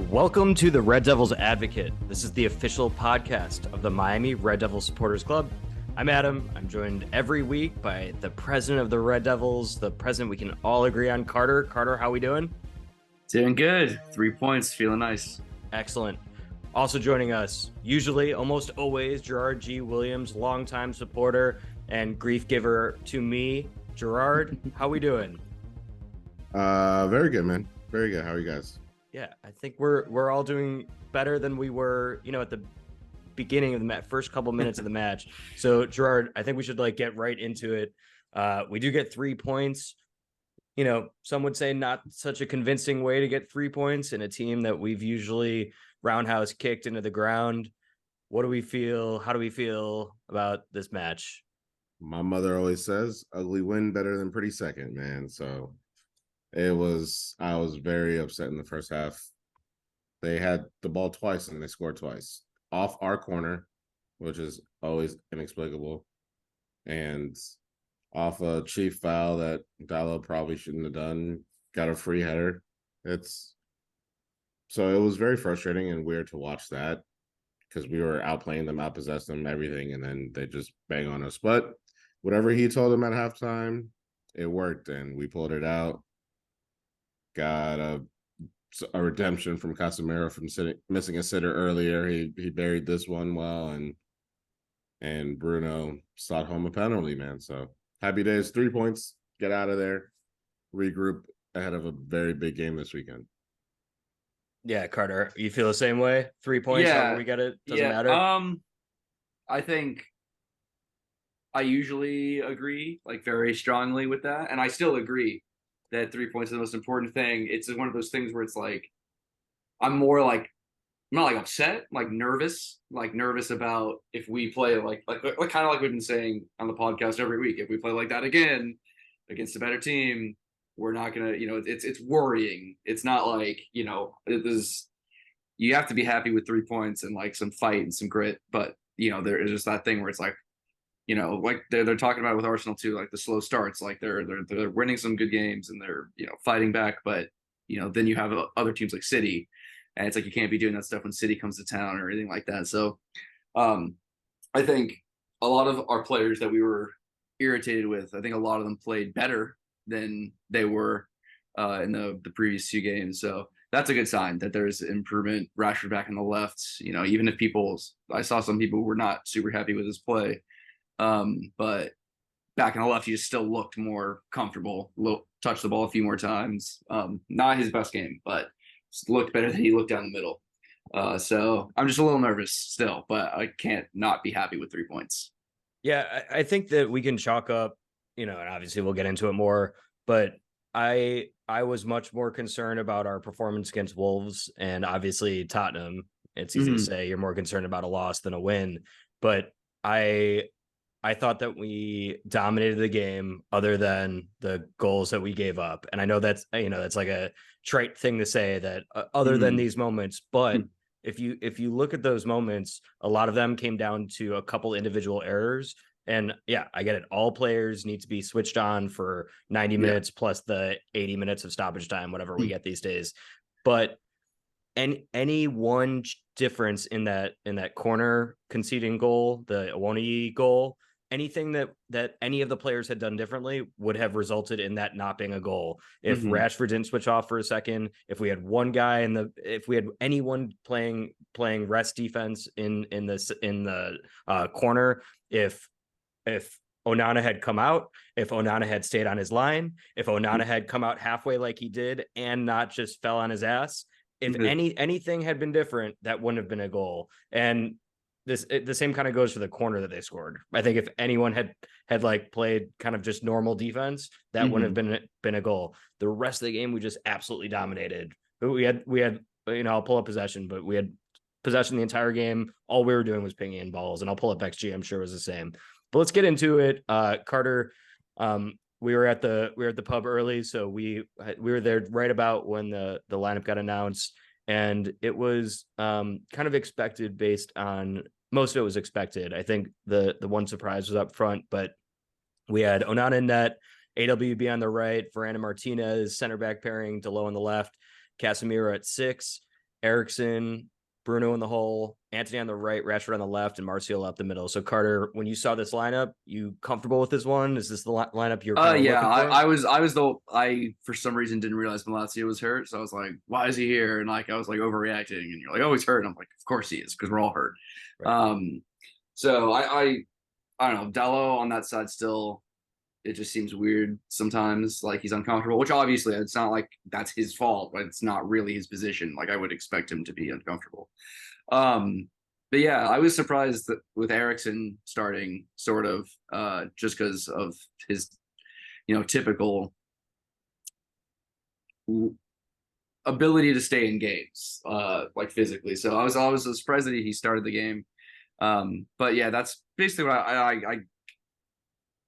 Welcome to the Red Devils Advocate. This is the official podcast of the Miami Red Devils Supporters Club. I'm Adam. I'm joined every week by the president of the Red Devils, the president we can all agree on, Carter. Carter, how we doing? Doing good. 3 points. Feeling nice. Excellent. Also joining us, usually, almost always, Gerard G. Williams, longtime supporter and grief giver to me. Gerard, how we doing? Very good, man. Very good. How are you guys? Yeah, I think we're all doing better than we were, at the beginning of the first couple minutes of the match. So, Gerard, I think we should get right into it. We do get 3 points. Some would say not such a convincing way to get 3 points in a team that we've usually roundhouse kicked into the ground. What do we feel? How do we feel about this match? My mother always says, ugly win better than pretty second, man. So I was very upset in the first half. They had the ball twice and they scored twice off our corner, which is always inexplicable, and off a cheap foul that Dallo probably shouldn't have done. Got a free header. So it was very frustrating and weird to watch that because we were outplaying them, outpossessed them, everything, and then they just bang on us. But whatever he told them at halftime, it worked, and we pulled it out. Got a redemption from Casemiro from missing a sitter earlier. He buried this one well, and Bruno slot home a penalty, man. So happy days. 3 points. Get out of there. Regroup ahead of a very big game this weekend. Yeah, Carter, you feel the same way? 3 points, however we get it, doesn't matter. I think I usually agree very strongly with that, and I still agree that 3 points is the most important thing. It's one of those things where it's I'm more I'm not upset, nervous about if we play kind of like we've been saying on the podcast every week. If we play like that again against a better team, we're not gonna, it's worrying. It's not it is. You have to be happy with 3 points and some fight and some grit, but there is just that thing where it's they're talking about it with Arsenal too, the slow starts, they're winning some good games and they're fighting back, but then you have other teams like City, and it's you can't be doing that stuff when City comes to town or anything like that. So I think a lot of our players that we were irritated with, I think a lot of them played better than they were in the previous 2 games. So that's a good sign that there's improvement. Rashford back on the left, even if I saw some people who were not super happy with his play. But back on the left, he just still looked more comfortable, touched the ball a few more times. Not his best game, but looked better than he looked down the middle. So I'm just a little nervous still, but I can't not be happy with 3 points. Yeah, I think that we can chalk up, and obviously we'll get into it more, but I was much more concerned about our performance against Wolves and obviously Tottenham. It's easy to say you're more concerned about a loss than a win, but I thought that we dominated the game other than the goals that we gave up. And I know that's, that's a trite thing to say that other than these moments, but if you look at those moments, a lot of them came down to a couple individual errors. And yeah, I get it. All players need to be switched on for 90 minutes plus the 80 minutes of stoppage time, whatever we get these days. But any one difference in that corner conceding goal, the Iwobi goal, anything that any of the players had done differently would have resulted in that not being a goal. If Rashford didn't switch off for a second, if we had one guy if we had anyone playing rest defense in the corner, if Onana had come out, if Onana had stayed on his line, if Onana had come out halfway like he did and not just fell on his ass, if anything had been different, that wouldn't have been a goal. And the same kind of goes for the corner that they scored. I think if anyone had played kind of just normal defense, that wouldn't have been a goal. The rest of the game, we just absolutely dominated. We had I'll pull up possession, but we had possession the entire game. All we were doing was pinging in balls, and I'll pull up XG. I'm sure it was the same. But let's get into it. Carter, we were at the pub early, so we were there right about when the lineup got announced, and it was kind of expected based on. Most of it was expected. I think the one surprise was up front, but we had Onana in net, AWB on the right, Varane and Martinez, center back pairing, Delo on the left, Casemiro at 6. Erickson, Bruno in the hole, Anthony on the right, Rashford on the left, and Martial up the middle. So Carter, when you saw this lineup, you comfortable with this one? Is this the lineup you're kind of Yeah, looking for? I for some reason didn't realize Malacia was hurt, so I was like, why is he here? And like I was like overreacting, and you're like, oh, he's hurt. And I'm like, of course he is, because we're all hurt. Right. So I don't know, Dello on that side still, it just seems weird sometimes, like he's uncomfortable, which obviously it's not like that's his fault, but it's not really his position. Like I would expect him to be uncomfortable. But yeah, I was surprised that with Erickson starting, sort of, just because of his, typical ability to stay in games, like physically. So I was surprised that he started the game. But yeah, that's basically what I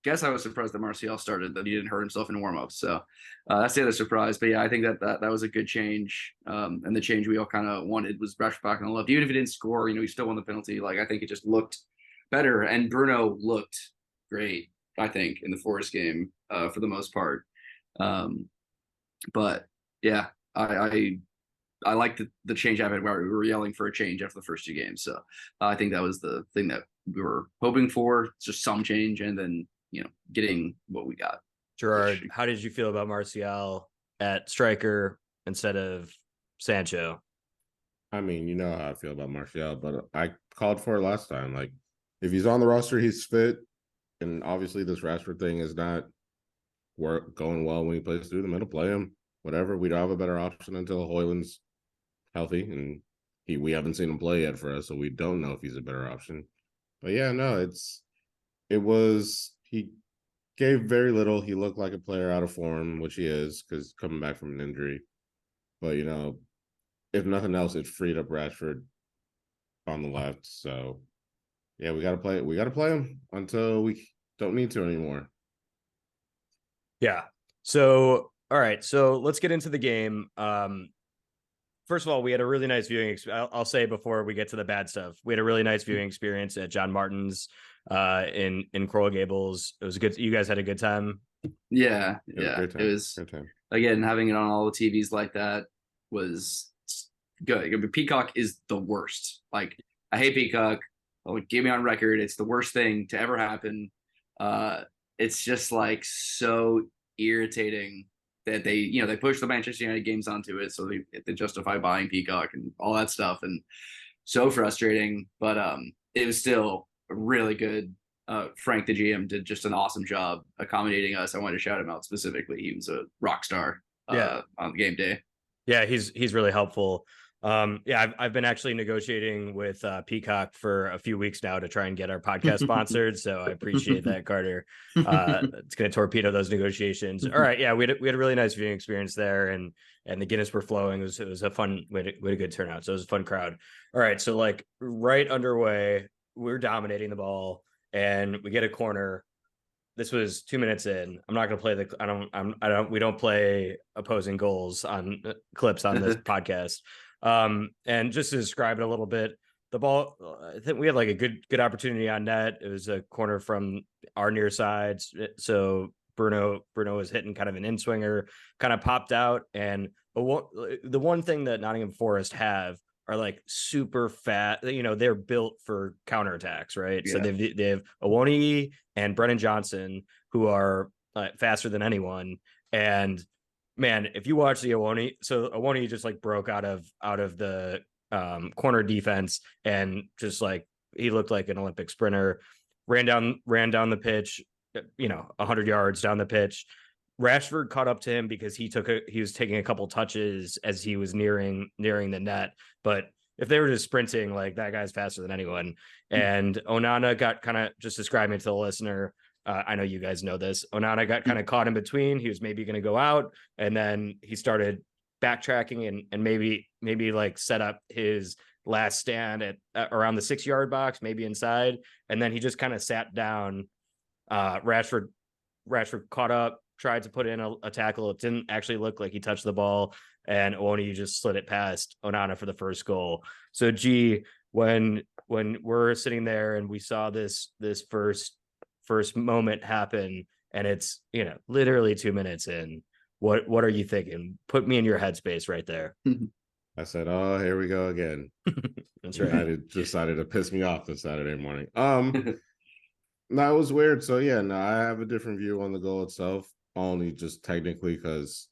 guess I was surprised that Martial started, that he didn't hurt himself in warmups. So that's the other surprise. But yeah, I think that was a good change. And the change we all kind of wanted was Rashford back on the left. Even if he didn't score, he still won the penalty. Like I think it just looked better. And Bruno looked great, I think, in the Forest game for the most part. But yeah, I like the change happened where we were yelling for a change after the first two games. So I think that was the thing that we were hoping for, just some change, and then getting what we got. Gerard, how did you feel about Martial at striker instead of Sancho? I mean, you know how I feel about Martial, but I called for it last time. Like, if he's on the roster, he's fit, and obviously this Rashford thing is not going well when he plays through the middle. Play him, whatever. We don't have a better option until Højlund's healthy, and we haven't seen him play yet for us, so we don't know if he's a better option. But yeah, no, he gave very little. He looked like a player out of form, which he is, because coming back from an injury. But if nothing else, it freed up Rashford on the left. So yeah, we gotta play him until we don't need to anymore. Yeah. So all right, so let's get into the game. First of all, we had a really nice viewing. I'll say before we get to the bad stuff, we had a really nice viewing experience at John Martin's in Coral Gables. It was good. You guys had a good time. Yeah. It was again, having it on all the TVs like that was good. Peacock is the worst. Like I hate Peacock. Get me on record. It's the worst thing to ever happen. It's just like so irritating that they push the Manchester United games onto it, so they justify buying Peacock and all that stuff, and so frustrating. But it was still really good. Frank, the GM, did just an awesome job accommodating us. I wanted to shout him out specifically. He was a rock star on the game day. Yeah, he's really helpful. I've been actually negotiating with Peacock for a few weeks now to try and get our podcast sponsored. So I appreciate that, Carter. It's going to torpedo those negotiations. All right, yeah, we had a really nice viewing experience there, and the Guinness were flowing. It was a fun, we had a good turnout. So it was a fun crowd. All right, so like right underway, we're dominating the ball, and we get a corner. This was 2 minutes in. I'm not going to play we don't play opposing goals on clips on this podcast. And just to describe it a little bit, the ball, I think we had like a good opportunity on net. It was a corner from our near sides. So Bruno was hitting kind of an in-swinger, kind of popped out. And the one thing that Nottingham Forest have are like super fat, they're built for counterattacks, right? Yeah. So they have Awoniyi and Brennan Johnson, who are faster than anyone. And man, if you watch the Awoniyi just like broke out of the corner defense, and just like he looked like an Olympic sprinter, ran down the pitch, 100 yards down the pitch. Rashford caught up to him because he was taking a couple touches as he was nearing the net. But if they were just sprinting, like that guy's faster than anyone. And Onana got kind of, just describing it to the listener, I know you guys know this, Onana got kind of caught in between. He was maybe going to go out, and then he started backtracking and maybe like set up his last stand at around the 6-yard box, maybe inside. And then he just kind of sat down. Rashford caught up, tried to put in a tackle. It didn't actually look like he touched the ball, and Awoniyi just slid it past Onana for the first goal. So G, when we're sitting there and we saw this first moment happen, and it's literally 2 minutes in, what are you thinking? Put me in your headspace right there. I said, "Oh, here we go again." That's right. United decided to piss me off this Saturday morning. No, it was weird. So yeah, no, I have a different view on the goal itself. Only just technically because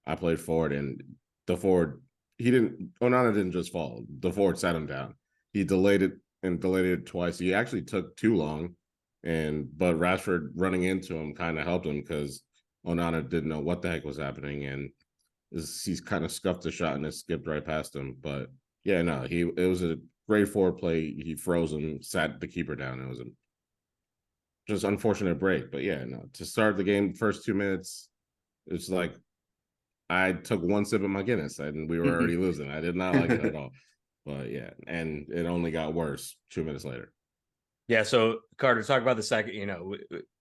I played forward and the forward Onana didn't just fall. The forward sat him down. He delayed it and delayed it twice. He actually took too long. But Rashford running into him kind of helped him because Onana didn't know what the heck was happening and he's kind of scuffed the shot and it skipped right past him. But yeah, no, it was a great forward play. He froze him, sat the keeper down. It was a just unfortunate break. But yeah, no, to start the game, first 2 minutes, it's like I took one sip of my Guinness and we were already losing. I did not like it at all. But yeah, and it only got worse 2 minutes later. Yeah. So Carter, talk about the second.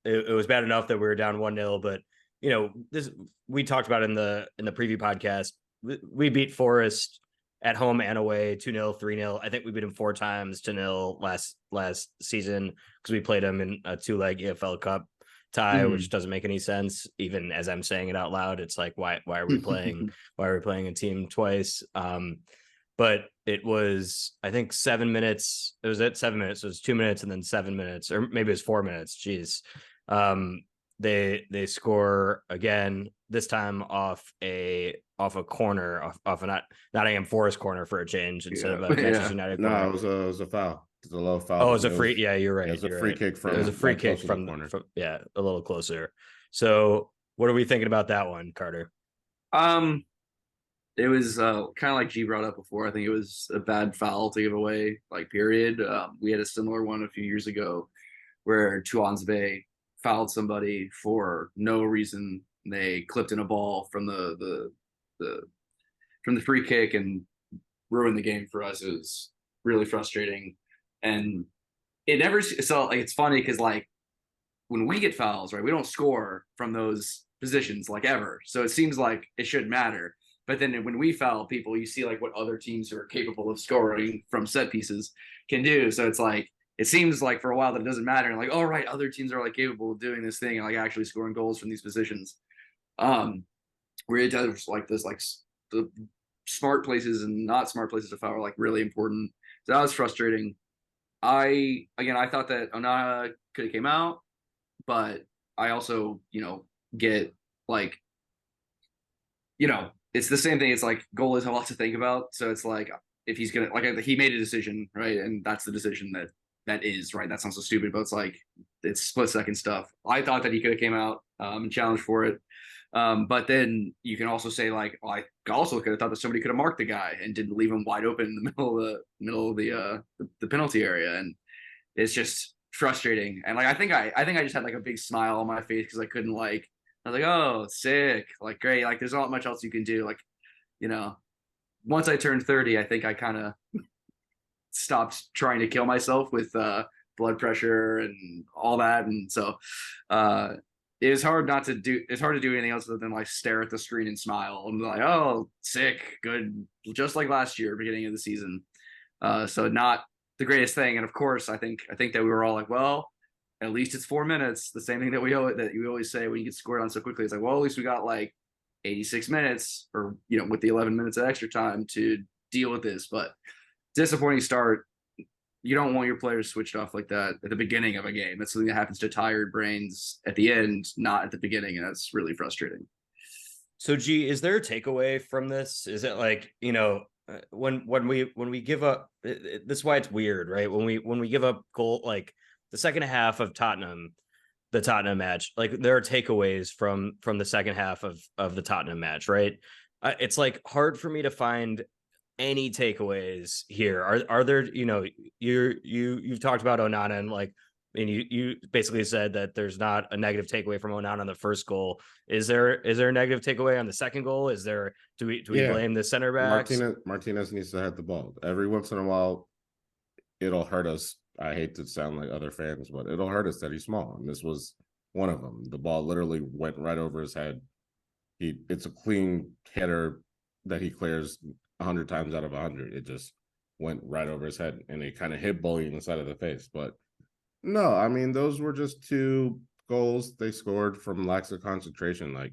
It was bad enough that we were down 1-0, but this we talked about in the preview podcast. We beat Forest at home and away 2-0, 3-0. I think we beat them 4 times 2-0 last season because we played them in a 2-leg EFL Cup tie, which doesn't make any sense. Even as I'm saying it out loud, it's like why are we playing a team twice? But it was, I think, 7 minutes. It was at 7 minutes. So it was 2 minutes and then 7 minutes, or maybe it was 4 minutes. Jeez. They score again, this time off a corner, off a Nottingham Forest corner for a change instead of a Manchester United corner. No, it was a foul. It's a low foul. Oh, it was a free. Yeah, you're right. Yeah, it was a you're free right. kick from. It was a free kick from the corner. Yeah, a little closer. So, what are we thinking about that one, Carter? It was kind of like G brought up before. I think it was a bad foul to give away, like, period. We had a similar one a few years ago where Tuanzebe fouled somebody for no reason. They clipped in a ball from the free kick and ruined the game for us. It was really frustrating, and it never. So like it's funny because like when we get fouls, right, we don't score from those positions like ever. So it seems like it shouldn't matter. But then when we foul people, you see like what other teams who are capable of scoring from set pieces can do. So it's like it seems like for a while that it doesn't matter. And like, oh right, other teams are like capable of doing this thing and like actually scoring goals from these positions. Where it does like this, like the smart places and not smart places to foul are like really important. So that was frustrating. I thought that Onana could have came out, but I also get like it's the same thing. It's like goalies have a lot to think about. So it's like if he's gonna like he made a decision, right, and that's the decision that is right. That sounds so stupid, but it's like it's split second stuff. I thought that he could have came out and challenged for it. But then you can also say like, well, I also could have thought that somebody could have marked the guy and didn't leave him wide open in the middle of the penalty area, and it's just frustrating. And like I think I just had like a big smile on my face because I couldn't like I was like, oh, sick, like great, like there's not much else you can do. Like once I turned 30, I think I kind of stopped trying to kill myself with blood pressure and all that, and so it's hard to do anything else other than like stare at the screen and smile and be like, oh, sick, good, just like last year, beginning of the season. So not the greatest thing. And of course, I think that we were all like, well, at least it's 4 minutes. The same thing that you always say when you get scored on so quickly. It's like, well, at least we got like 86 minutes, or with the 11 minutes of extra time to deal with this. But disappointing start. You don't want your players switched off like that at the beginning of a game. That's something that happens to tired brains at the end, not at the beginning, and that's really frustrating. So, G, is there a takeaway from this? Is it like when we give up? This is why it's weird, right? When we give up goal, like the second half of the Tottenham match, like there are takeaways from the second half of the Tottenham match, right? It's like hard for me to find any takeaways here. Are there, you've talked about Onana and like, and you basically said that there's not a negative takeaway from Onana on the first goal. Is there a negative takeaway on the second goal? Is there, do we blame the center backs? Martinez needs to have the ball. Every once in a while, it'll hurt us. I hate to sound like other fans, but it'll hurt us that he's small. And this was one of them. The ball literally went right over his head. It's a clean header that he clears 100 times out of 100. It just went right over his head and it kind of hit Bully in the side of the face. But no, I mean, those were just 2 goals they scored from lacks of concentration. Like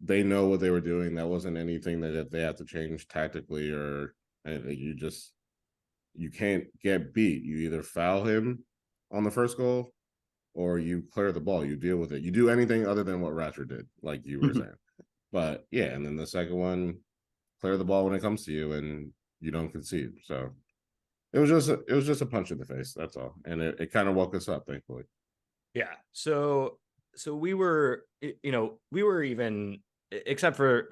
they know what they were doing. That wasn't anything that they had to change tactically or anything. You can't get beat. You either foul him on the first goal or you clear the ball. You deal with it. You do anything other than what Ratcher did, like you were saying. But yeah, and then the second one, clear the ball when it comes to you, and you don't concede. So it was just a punch in the face. That's all, and it kind of woke us up, thankfully. Yeah. So we were, we were even except for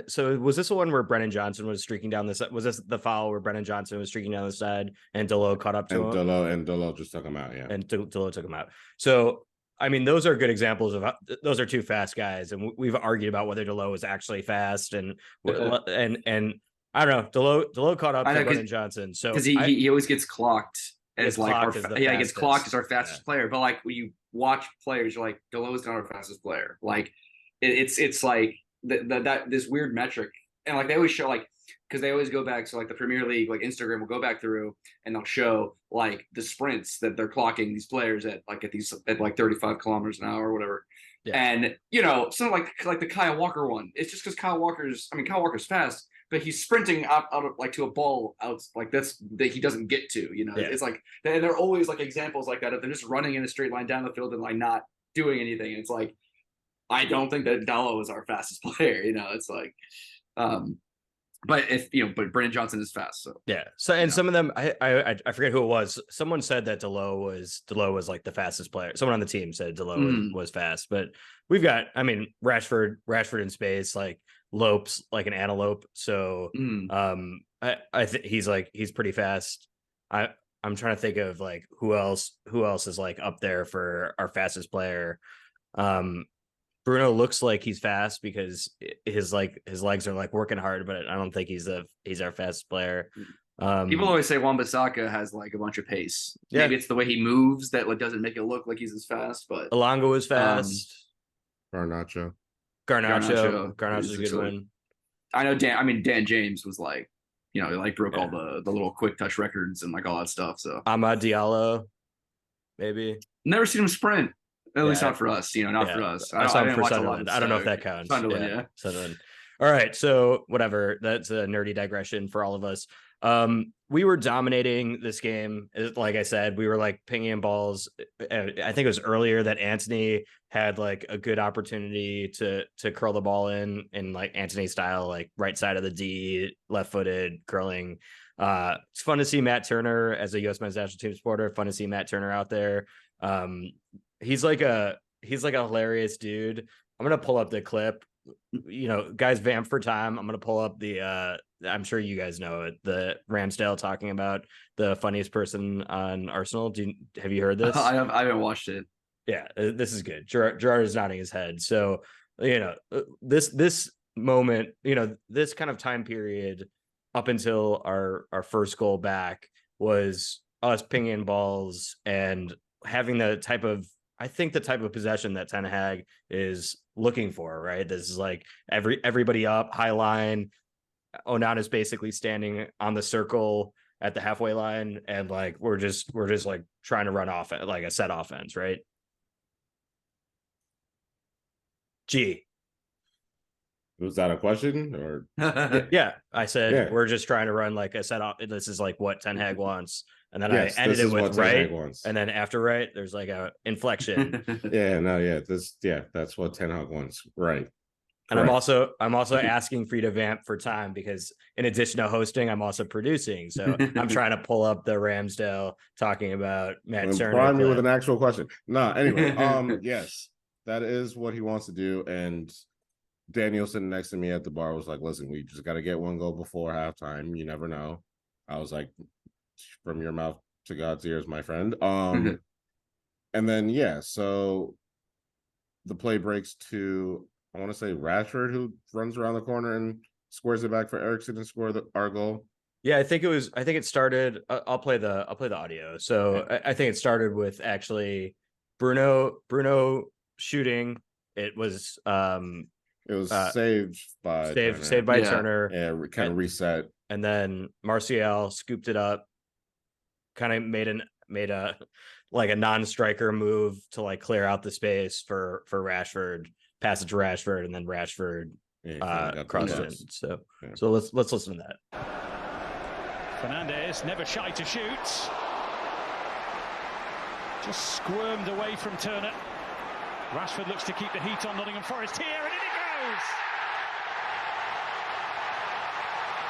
so was this the one where Brennan Johnson was streaking down this? Was this the foul where Brennan Johnson was streaking down the side and Delo caught up to him? Delo just took him out. Yeah. And Delo took him out. So I mean, those are good examples of those are two fast guys, and we've argued about whether Delo is actually fast, and I don't know. Delo caught up to Brennan Johnson, so because he always gets clocked as like he gets clocked as our fastest player. But like when you watch players, you're like Delo is not our fastest player. Like it's like that this weird metric, and like they always show like because they always go back. So like the Premier League, like Instagram will go back through and they'll show like the sprints that they're clocking these players at like 35 kilometers an hour or whatever. Yeah. And something like the Kyle Walker one. It's just because Kyle Walker's fast, but he's sprinting out of like to a ball out like that he doesn't get to. Yeah. It's like and they're always like examples like that. If they're just running in a straight line down the field and like not doing anything, and it's like I don't think that Delo is our fastest player. It's like, but but Brennan Johnson is fast. So yeah. So and some of them, I forget who it was. Someone said that Delo was like the fastest player. Someone on the team said Delo was fast. But we've got, I mean, Rashford in space like lopes like an antelope. So I think he's pretty fast. I'm trying to think of like who else is like up there for our fastest player. Bruno looks like he's fast because his legs are like working hard, but I don't think he's our fastest player. People always say Wan-Bissaka has like a bunch of pace. Yeah. Maybe it's the way he moves that like doesn't make it look like he's as fast. But Alongo is fast. Garnacho is a good one. I know Dan James was like, he like broke all the little quick touch records and like all that stuff. So Amad Diallo, maybe. Never seen him sprint. At least not for us, not for us. I saw him for Sunderland. I don't know if that counts. Sunderland. All right, so whatever. That's a nerdy digression for all of us. We were dominating this game. Like I said, we were like pinging balls. I think it was earlier that Antony had like a good opportunity to curl the ball in like Antony style, like right side of the D, left-footed curling. It's fun to see Matt Turner as a U.S. men's national team supporter. Fun to see Matt Turner out there. He's like a hilarious dude. I'm gonna pull up the clip. Guys, vamp for time. I'm gonna pull up the I'm sure you guys know it. The Ramsdale talking about the funniest person on Arsenal. Have you heard this? I haven't watched it. Yeah, this is good. Gerard is nodding his head. So this moment, this kind of time period up until our first goal back was us pinging balls and having the type of possession that Ten Hag is looking for, right? This is like everybody up, high line. Onana is basically standing on the circle at the halfway line, and like we're just like trying to run off like a set offense, right? Was that a question or? Yeah, I said we're just trying to run like a set off. This is like what Ten Hag wants. And then I ended it with right, and then after right, there's like a inflection. That's what Ten Hag wants, right? And I'm also asking for you to vamp for time because in addition to hosting, I'm also producing. So I'm trying to pull up the Ramsdale talking about Matt Turner. Prime me with an actual question. Anyway, yes, that is what he wants to do. And Daniel sitting next to me at the bar was like, "Listen, we just got to get one goal before halftime. You never know." I was like, from your mouth to God's ears, my friend. And then so the play breaks to, I want to say, Rashford, who runs around the corner and squares it back for Eriksen to score our goal. Yeah, I think it started. I'll play the audio. So I think it started with actually Bruno shooting. It was saved by Turner. Yeah, kind of reset. And then Martial scooped it up. Kind of made a like a non-striker move to like clear out the space for Rashford, pass it to Rashford, and then Rashford crossed in. So let's listen to that. Fernandes, never shy to shoot. Just squirmed away from Turner. Rashford looks to keep the heat on Nottingham Forest here, and in it goes!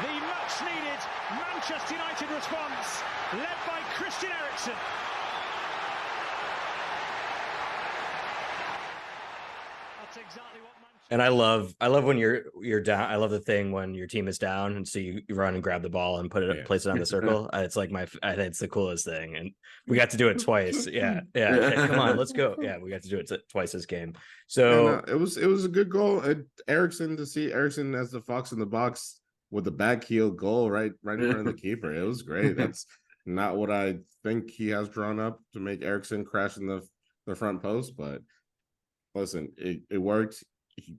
The much-needed Manchester United response, led by Christian Eriksen. That's exactly what Manchester... And I love when you're down. I love the thing when your team is down, and so you run and grab the ball and place it on the circle. It's like I think it's the coolest thing, and we got to do it twice. Yeah. Come on, let's go. Yeah, we got to do it twice this game. So it was a good goal. Eriksen, to see Eriksen as the fox in the box with the back heel goal right in front of the keeper. It was great. That's not what I think he has drawn up to make Eriksen crash in the front post, but listen, it worked.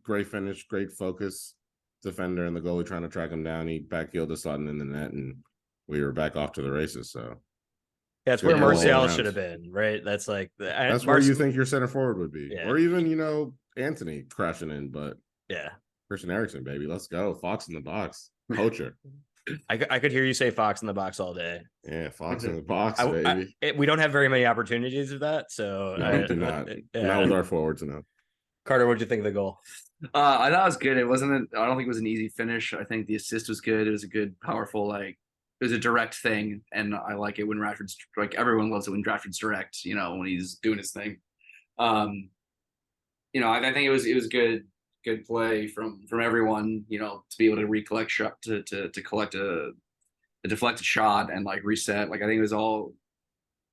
Great finish, great focus. Defender and the goalie trying to track him down. He backheeled the Sutton in the net, and we were back off to the races. So that's where Martial should have been, right? That's like that's where you think your center forward would be, yeah. Or even Anthony crashing in. But yeah, Christian Eriksen, baby, let's go. Fox in the box, poacher. I could hear you say Fox in the box all day. Yeah, Fox in the box, baby. We don't have very many opportunities of that, so no, do not. Not with our forwards enough. Carter, what'd you think of the goal? I thought it was good. I don't think it was an easy finish. I think the assist was good. It was a good, powerful, it was a direct thing, and I like it when Rashford's everyone loves it when Rashford's direct. When he's doing his thing. I think it was good play from everyone. To be able to recollect shot to collect a deflected shot and reset. I think it was all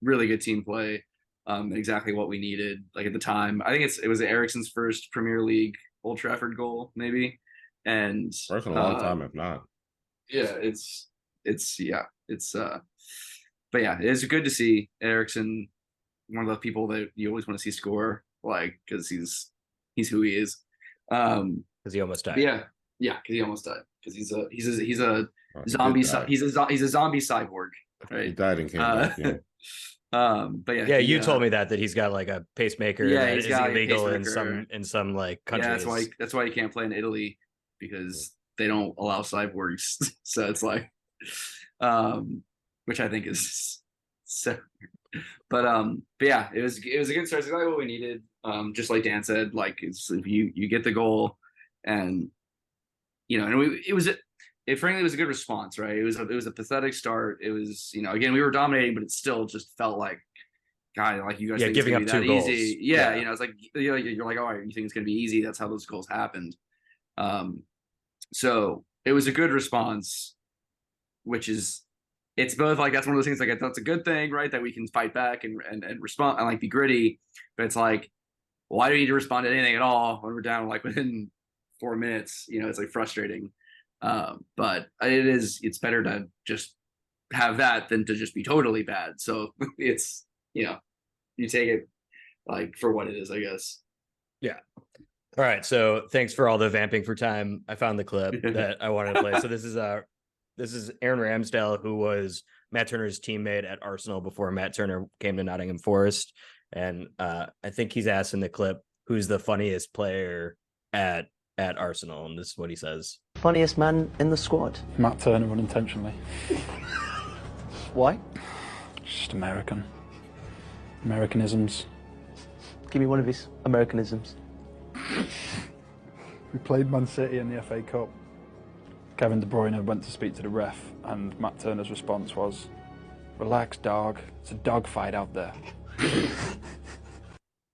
really good team play. Exactly what we needed at the time. I think it was Eriksen's first Premier League Old Trafford goal, maybe, and first in a long time, if not. Yeah, it's but yeah, it's good to see Eriksen, one of the people that you always want to see score, because he's who he is. Because he almost died. Yeah, because he almost died. Because he's a zombie. He's a zombie cyborg. Right. He died and came back. Yeah. But yeah, you told me that he's got a pacemaker. Yeah, that he's is got illegal in some countries. Yeah, that's why he can't play in Italy, because they don't allow cyborgs. So it's which I think is so. But yeah, it was a good start. It's exactly what we needed. Just like Dan said, if you get the goal, and frankly, it was a good response, right? It was a pathetic start. It was, again, we were dominating, but it still just felt God, you guys think giving it's up be 2 that goals. easy. Yeah, it's you're like, all right, you think it's gonna be easy? That's how those goals happened. So it was a good response, which is, it's both that's one of those things that's a good thing, right? That we can fight back and respond and be gritty, but it's why do we need to respond to anything at all when we're down within 4 minutes? It's frustrating. But it's better to just have that than to just be totally bad. So it's, you take it for what it is, I guess. Yeah. All right. So thanks for all the vamping for time. I found the clip that I wanted to play. So this is Aaron Ramsdale, who was Matt Turner's teammate at Arsenal before Matt Turner came to Nottingham Forest. And I think he's asked in the clip, who's the funniest player at Arsenal, and this is what he says. Funniest man in the squad? Matt Turner, unintentionally. Why? Just American. Americanisms. Give me one of his Americanisms. We played Man City in the FA Cup. Kevin De Bruyne went to speak to the ref, and Matt Turner's response was, "Relax, dog. It's a dog fight out there."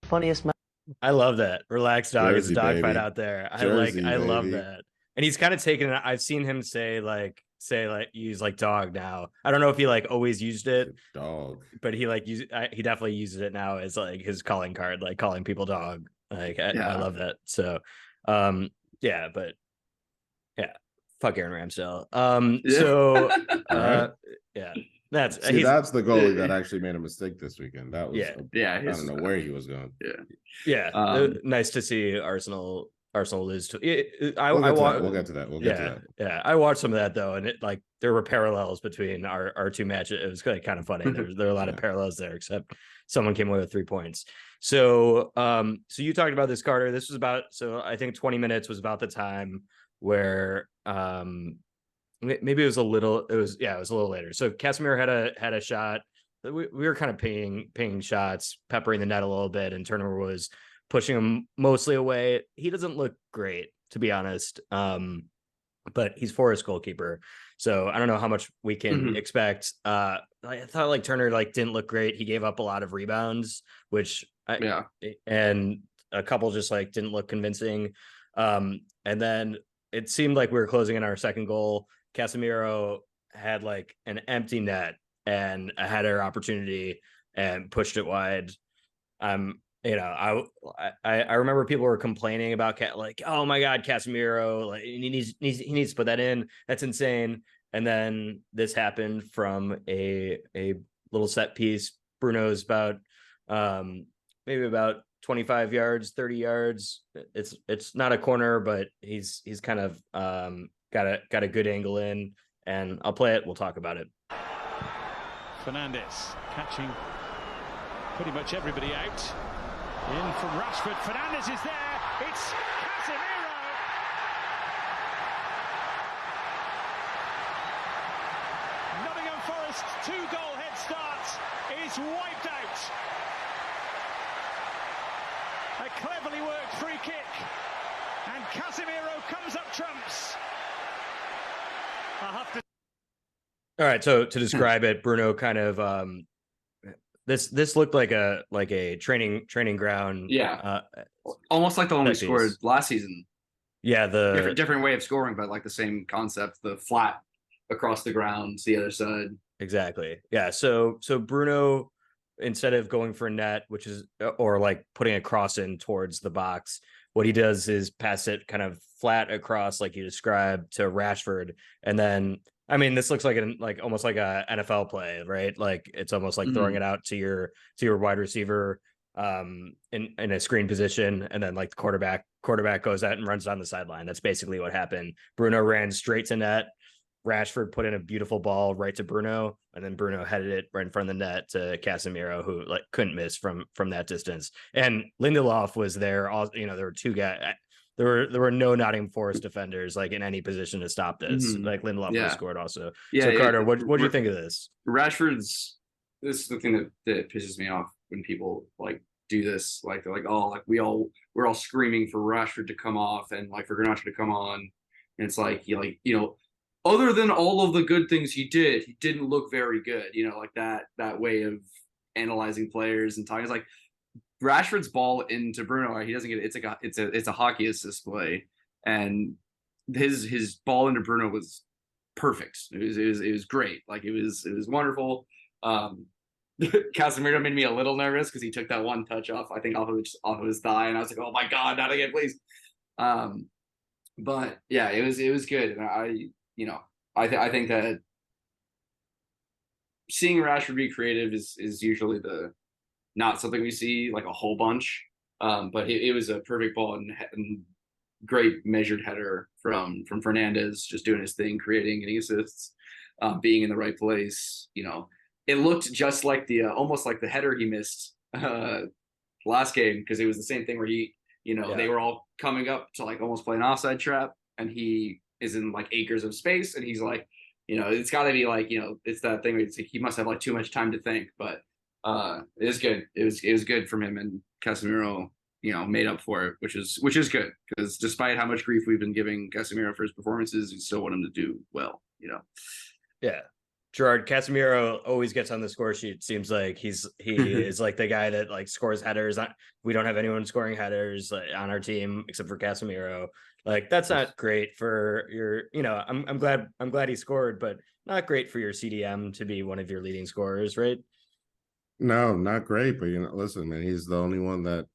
Funniest man. I love that. Relax, dog. Jersey, it's a dog baby. fight out there. Jersey, I love baby. that. And he's kind of taken it. I've seen him say use dog now. I don't know if he always used it, Dog, but he he definitely uses it now as his calling card, calling people dog. I love that. So yeah, but yeah, fuck Aaron Ramsdale. So yeah. That's the goalie that actually made a mistake this weekend. That was yeah. I don't know where he was going. Yeah. Nice to see Arsenal Arsenal lose to. We'll get to that. We'll get to that. Yeah. I watched some of that though, and it like there were parallels between our two matches. It was kind of funny. There were a lot of parallels there, except someone came away with 3 points. So so you talked about this, Carter. This was about, so I think 20 minutes was about the time where maybe it was a little later. So Casemiro had a shot. We were kind of pinging shots, peppering the net a little bit, and Turner was pushing him mostly away. He doesn't look great, to be honest. But he's Forest goalkeeper. So I don't know how much we can expect. I thought like Turner like didn't look great. He gave up a lot of rebounds, and a couple just like didn't look convincing. And then it seemed like we were closing in our second goal. Casemiro had like an empty net and a header opportunity and pushed it wide. I remember people were complaining about like, oh my God, Casemiro, like he needs to put that in. That's insane. And then this happened from a little set piece. Bruno's about maybe about 25 yards, 30 yards. It's not a corner, but he's kind of got a good angle in, and I'll play it. We'll talk about it. Fernandes catching pretty much everybody out. In from Rashford. Fernandes is there. It's Casemiro. Nottingham Forest 2-goal head start is wiped out. A cleverly worked free kick, and Casemiro comes up trumps. I'll have to. All right, so to describe it, Bruno kind of this looked like a training ground. Yeah, almost like the one we scored last season. Yeah, the different way of scoring, but like the same concept. The flat across the ground, the other side. Exactly. Yeah. So Bruno, instead of going for a net, which is, or like putting a cross in towards the box, what he does is pass it kind of flat across, like you described, to Rashford, and then. I mean, this looks like almost like a NFL play, right? Like it's almost like throwing it out to your wide receiver in a screen position, and then like the quarterback goes out and runs down the sideline. That's basically what happened. Bruno ran straight to net. Rashford put in a beautiful ball right to Bruno, and then Bruno headed it right in front of the net to Casemiro, who like couldn't miss from that distance. And Lindelof was there. All there were two guys. There were no Nottingham Forest defenders like in any position to stop this. Like Lindelof was scored also. Yeah, so Carter, what do you think of this? Rashford's, this is the thing that pisses me off when people like do this. Like they're like, oh, like we're all screaming for Rashford to come off and like for Garnacho to come on. And it's like other than all of the good things he didn't look very good. Like that way of analyzing players and talking. It's like Rashford's ball into Bruno, he doesn't get it. It's a hockey assist play, and his ball into Bruno was perfect. It was great. Like it was wonderful. Casemiro made me a little nervous because he took that one touch off of his thigh, and I was like, oh my God, not again, please. But yeah, it was good, and I think that seeing Rashford be creative is usually not something we see like a whole bunch, but it was a perfect ball and great measured header from Fernandes, just doing his thing, creating, getting assists, being in the right place. It looked just like almost like the header he missed last game, because it was the same thing where they were all coming up to like almost play an offside trap, and he is in like acres of space, and he's like, it's got to be like, it's that thing where it's like he must have like too much time to think, but. It was good. It was good from him, and Casemiro, made up for it, which is good, because despite how much grief we've been giving Casemiro for his performances, we still want him to do well. Yeah, Gerard, Casemiro always gets on the score sheet. Seems like he is like the guy that like scores headers. We don't have anyone scoring headers on our team except for Casemiro. Like that's not great for your. I'm glad he scored, but not great for your CDM to be one of your leading scorers, right? No, not great, but listen, man, he's the only one that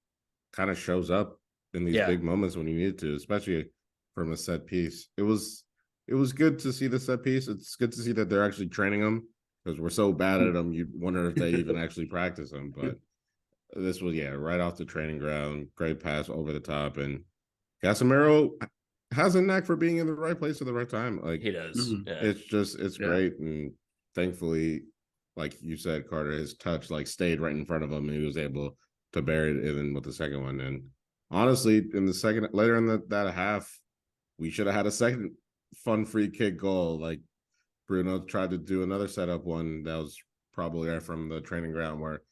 kind of shows up in these big moments when you need to, especially from a set piece. It was good to see the set piece. It's good to see that they're actually training them, because we're so bad at them. You wonder if they even actually practice them. But this was right off the training ground, great pass over the top, and Casemiro has a knack for being in the right place at the right time. Like He does. Mhm. Yeah. it's great, and thankfully, like you said, Carter, his touch like stayed right in front of him, and he was able to bury it in with the second one. And honestly, in the second later in that half, we should have had a second fun free kick goal. Like Bruno tried to do another setup one that was probably right from the training ground where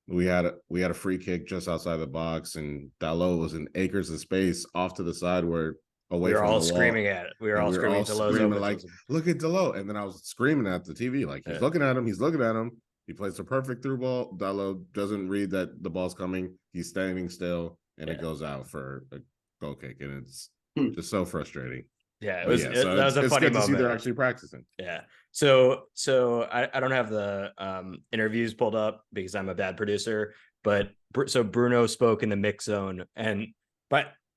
we had a free kick just outside the box, and Dalot was in acres of space off to the side where We away were from all the screaming wall. at it. We were And all we were screaming all Deleuze screaming over like, Chelsea. look at Dalot. And then I was screaming at the TV, like, he's looking at him, he's looking at him. He plays the perfect through ball. Dalot doesn't read that the ball's coming. He's standing still, and it goes out for a goal kick. And it's just so frustrating. Yeah, it But was yeah, that so was a it's funny good to see they're moment. actually practicing. Yeah. So I don't have the interviews pulled up because I'm a bad producer, but so Bruno spoke in the mix zone, and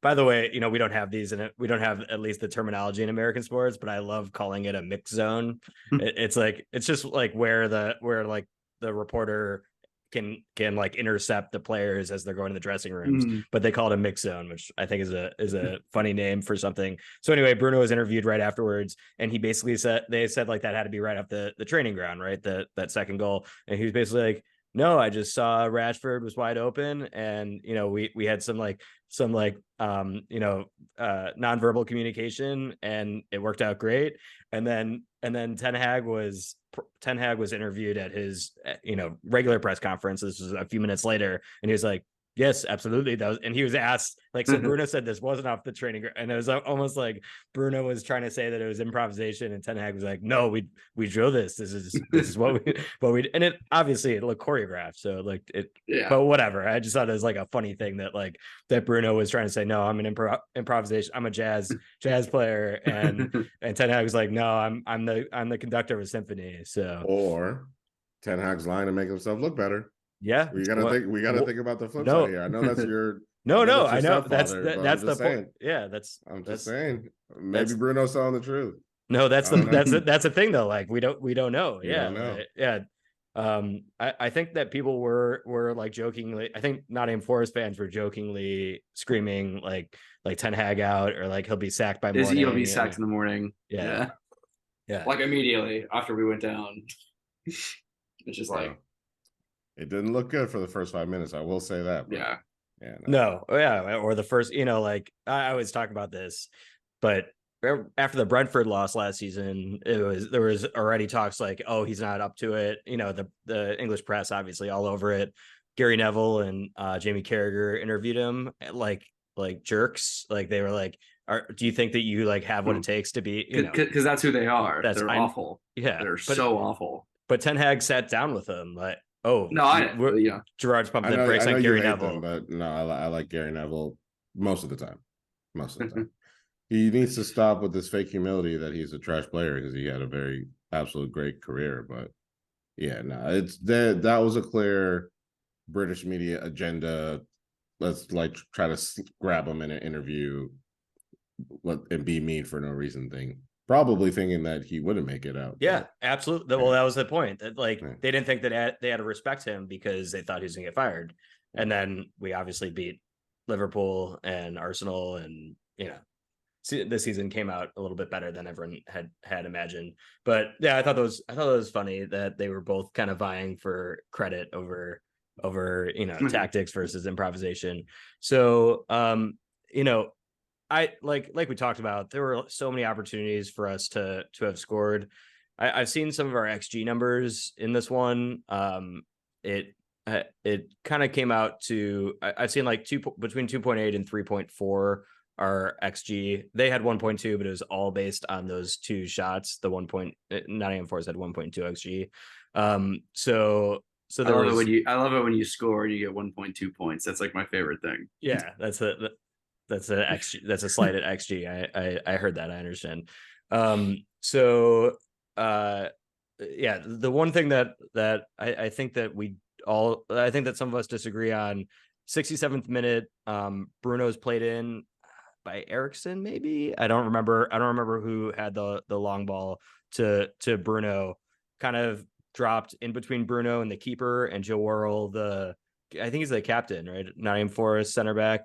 by the way, you know, we don't have these in it. We don't have at least the terminology in American sports, but I love calling it a mix zone. It's like it's just like where like the reporter can like intercept the players as they're going to the dressing rooms, but they call it a mix zone, which I think is a funny name for something. So anyway, Bruno was interviewed right afterwards, and he basically said like that had to be right off the training ground, right? That second goal, and he was basically like, no, I just saw Rashford was wide open, and you know we had some nonverbal communication, and it worked out great. And then Ten Hag was interviewed at his regular press conference. This was a few minutes later, and he was like, yes, absolutely. That was, and he was asked, like, so Bruno said this wasn't off the training, and it was almost like Bruno was trying to say that it was improvisation, and Ten Hag was like, no, we drill this. This is what we, and it obviously it looked choreographed, so like it, but whatever. I just thought it was like a funny thing that Bruno was trying to say, no, I'm an improvisation. I'm a jazz player, and Ten Hag was like, no, I'm the conductor of a symphony. So or Ten Hag's lying to make himself look better. Yeah, we gotta think about the flip side here. I know that's your I know that's the point. Yeah, I'm just saying maybe Bruno's telling the truth. No, that's the thing though. Like we don't know. You don't know. Yeah. I think that people were like jokingly. I think Nottingham Forest fans were jokingly screaming like Ten Hag out, or like he'll be sacked by morning. He'll be sacked in the morning. Yeah. Like immediately after we went down. It's just like it didn't look good for the first 5 minutes. I will say that. Yeah. No. Or the first, like I always talk about this, but after the Brentford loss last season, there was already talks like, oh, he's not up to it. The English press obviously all over it. Gary Neville and Jamie Carragher interviewed him like jerks. Like they were like, do you think that you like have what it takes to be? Because that's who they are. They're awful. Yeah, they're so awful. But Ten Hag sat down with him like, oh no, Gerard's pumping the brakes on Gary Neville. Them, but no, I like Gary Neville most of the time. He needs to stop with this fake humility that he's a trash player, because he had a very absolute great career. But yeah, no, it's that was a clear British media agenda. Let's like try to grab him in an interview and be mean for no reason thing. Probably thinking that he wouldn't make it out. Yeah, absolutely. Well, that was the point. That they didn't think that they had to respect him because they thought he was going to get fired. And then we obviously beat Liverpool and Arsenal, and this season came out a little bit better than everyone had imagined. But yeah, I thought it was funny that they were both kind of vying for credit over tactics versus improvisation. So I like we talked about, there were so many opportunities for us to have scored. I've seen some of our XG numbers in this one. It kind of came out to, I've seen like between 2.8 and 3.4 our XG. They had 1.2, but it was all based on those two shots. Nottingham Forest had 1.2 XG. So I love it when you score and you get 1.2 points. That's like my favorite thing. Yeah, that's a XG. That's a slight at XG. I heard that. I understand. Yeah, the one thing that I think that some of us disagree on, 67th minute, Bruno's played in by Eriksson, maybe. I don't remember who had the long ball to Bruno, kind of dropped in between Bruno and the keeper, and Joe Worrell, I think he's the captain, right? Nottingham Forest center back,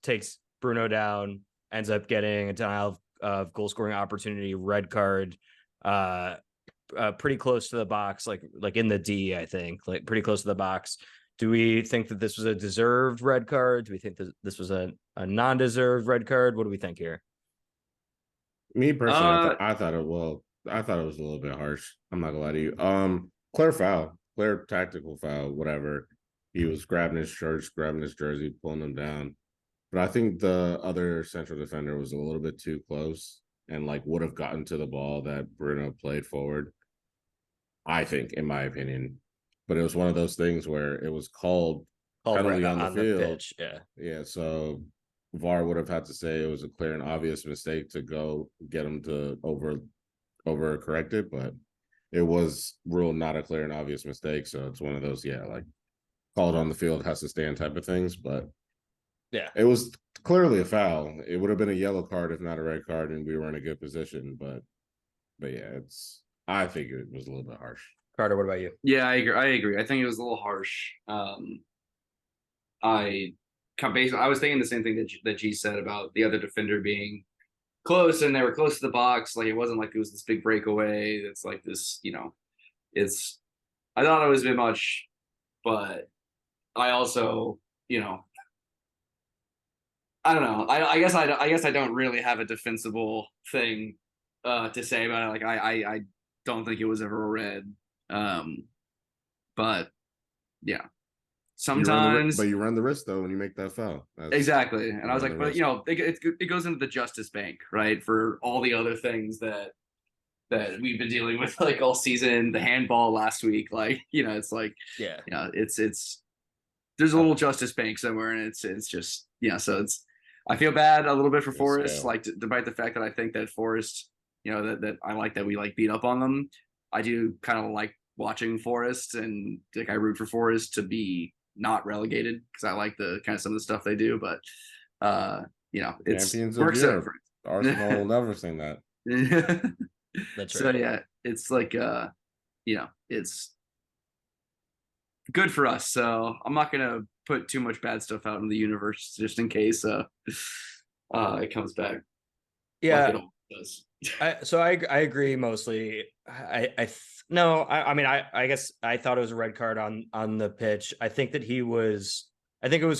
takes Bruno down, ends up getting a denial of goal scoring opportunity, red card, pretty close to the box, like in the D, I think, like pretty close to the box. Do we think that this was a deserved red card? Do we think that this was a non-deserved red card? What do we think here? Me personally, Uh, I thought it I thought it was a little bit harsh. I'm not gonna lie to you. Clear foul, clear tactical foul, whatever. He was grabbing his shirts, grabbing his jersey, pulling them down. But I think the other central defender was a little bit too close and like would have gotten to the ball that Bruno played forward. I think, in my opinion. But it was one of those things where it was called penalty Right on the on the field. pitch. Yeah. Yeah, so VAR would have had to say it was a clear and obvious mistake to go get him to over correct it, but it was ruled not a clear and obvious mistake. So it's one of those, yeah, like called on the field has to stand type of things. But Yeah. it was clearly a foul. It would have been a yellow card if not a red card, and we were in a good position. But yeah, I think it was a little bit harsh. Carter, what about you? yeah, I agree. I think it was a little harsh. I I was thinking the same thing that G said about the other defender being close, and they were close to the box. Like it wasn't like it was this big breakaway. It's like this, it's. I thought it was a bit much, but I also, I don't know. I guess I don't really have a defensible thing to say about it. Like I don't think it was ever a red. But yeah, sometimes But you run the risk though when you make that foul. exactly. And I was run like, the but risk. it goes into the justice bank, right? For all the other things that we've been dealing with like all season, the handball last week, like it's like Yeah. it's there's a little justice bank somewhere, and it's just so it's. I feel bad a little bit for It's Forest, scale. like despite the fact that I think that Forest, that I like that we like beat up on them. I do kind of like watching Forest, and like I root for Forest to be not relegated because I like the kind of some of the stuff they do, but it's Champions of works out Europe. Arsenal will never sing that. for That's so right. yeah, it's like it's good for us. So I'm not gonna put too much bad stuff out in the universe just in case it comes back. Yeah. Like it always does. I agree mostly. No, I mean I guess I thought it was a red card on the pitch. I think it was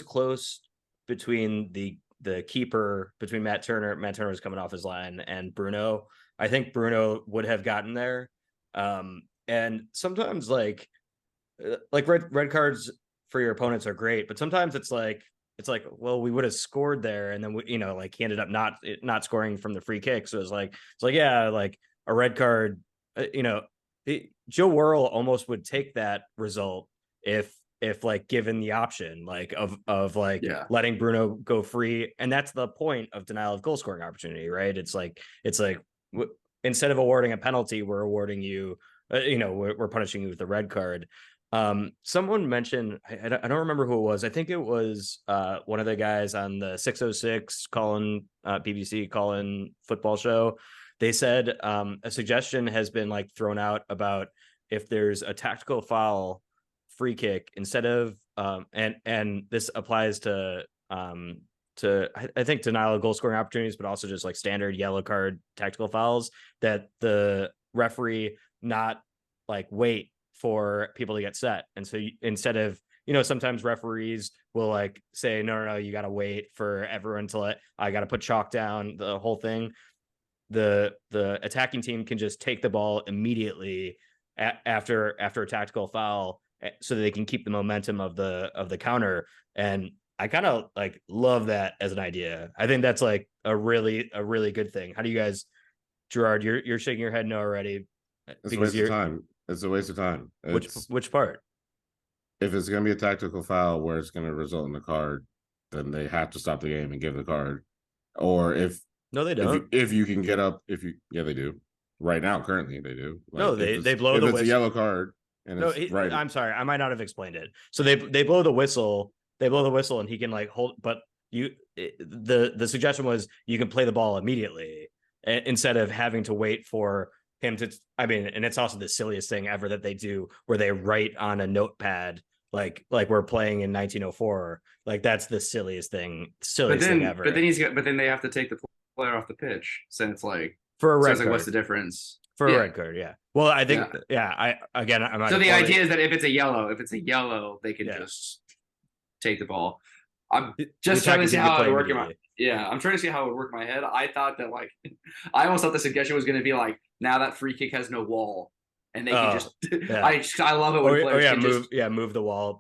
close between the keeper, between Matt Turner. Matt Turner was coming off his line, and Bruno. I think Bruno would have gotten there. And sometimes like red cards for your opponents are great, but sometimes it's like well, we would have scored there, and then like he ended up not scoring from the free kick. So it's like yeah, like a red card. Joe Worrell almost would take that result if like given the option like of like Yeah. letting Bruno go free, and that's the point of denial of goal scoring opportunity, right? It's like instead of awarding a penalty, we're awarding you, we're punishing you with a red card. Someone mentioned, I don't remember who it was. I think it was one of the guys on the 606 BBC Colin football show. They said a suggestion has been like thrown out about if there's a tactical foul free kick instead of and this applies to I think denial of goal scoring opportunities, but also just like standard yellow card tactical fouls, that the referee not like wait for people to get set. And so instead of, sometimes referees will like say, no, you got to wait for everyone to I got to put chalk down the whole thing. The attacking team can just take the ball immediately after a tactical foul, so that they can keep the momentum of the counter. And I kind of like love that as an idea. I think that's like a really good thing. How do you guys, Gerard? You're shaking your head no already. It's a waste of time. It's a waste of time. Which part? If it's going to be a tactical foul where it's going to result in a card, then they have to stop the game and give the card. Or if no, they don't. If you can get up, yeah, they do. Right now, currently, they do. Like, no, they blow the whistle. If it's a yellow card, and no, it's right. I'm sorry, I might not have explained it. So they blow the whistle. They blow the whistle, and he can like hold. But the suggestion was you can play the ball immediately instead of having to wait for him to. I mean, and it's also the silliest thing ever that they do, where they write on a notepad like we're playing in 1904. Like that's the silliest thing ever. But then they have to take the player off the pitch. So it's like, For a red it's like, card. what's the difference? For a red card, yeah. Well, I think, I'm not. So the idea is that if it's a yellow, they can just take the ball. I'm just trying to see how it would work in my. Yeah, I'm trying to see how it would work in my head. I thought that I almost thought the suggestion was going to be like, now that free kick has no wall, and they can just. I love it when players can move the wall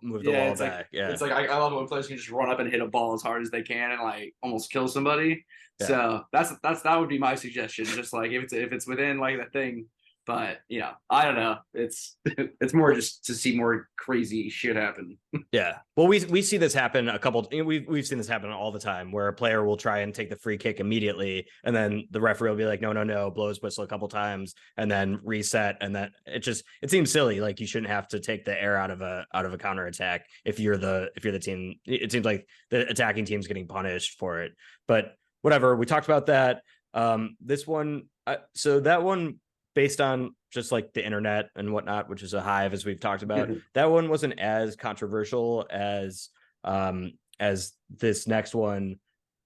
back. It's like I love it when players can just run up and hit a ball as hard as they can and almost kill somebody. Yeah. So that would be my suggestion. Just if it's within the thing. But I don't know. It's more just to see more crazy shit happen. Yeah. Well, we see this happen we've seen this happen all the time, where a player will try and take the free kick immediately, and then the referee will be like, no, blow his whistle a couple times, and then reset, and then it seems silly. Like, you shouldn't have to take the air out of a counter attack if you're the team. It seems like the attacking team's getting punished for it. But whatever. We talked about that. This one, so that one, based on just the internet and whatnot, which is a hive, as we've talked about, that one wasn't as controversial as this next one.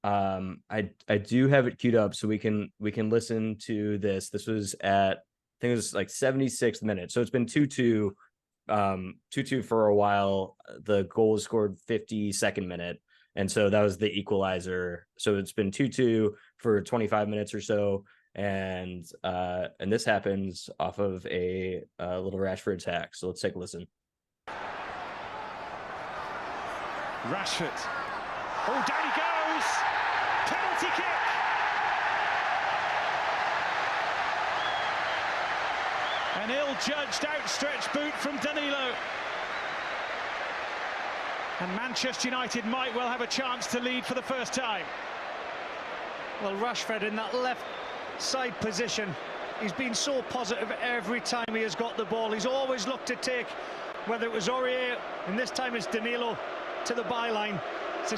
I do have it queued up so we can listen to this. This was at, I think it was 76th minute. So it's been 2-2 for a while. The goal was scored 52nd minute. And so that was the equalizer. So it's been 2-2 for 25 minutes or so. And this happens off of a little Rashford attack. So let's take a listen. Rashford. Oh, down he goes. Penalty kick. An ill-judged outstretched boot from Danilo. And Manchester United might well have a chance to lead for the first time. Well, Rashford in that left side position, he's been so positive every time he has got the ball. He's always looked to take, whether it was Aurier, and this time it's Danilo, to the byline to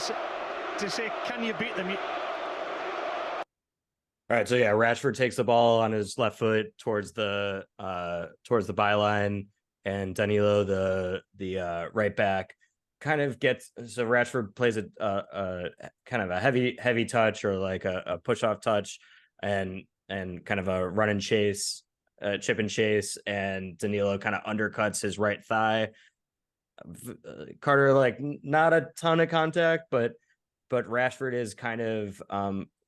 say, can you beat them? All right, so yeah, Rashford takes the ball on his left foot towards the byline, and Danilo, the right back, kind of gets, so Rashford plays a kind of a heavy touch, or a push off touch, and kind of a run and chase, chip and chase, and Danilo kind of undercuts his right thigh. Carter, not a ton of contact, but Rashford is kind of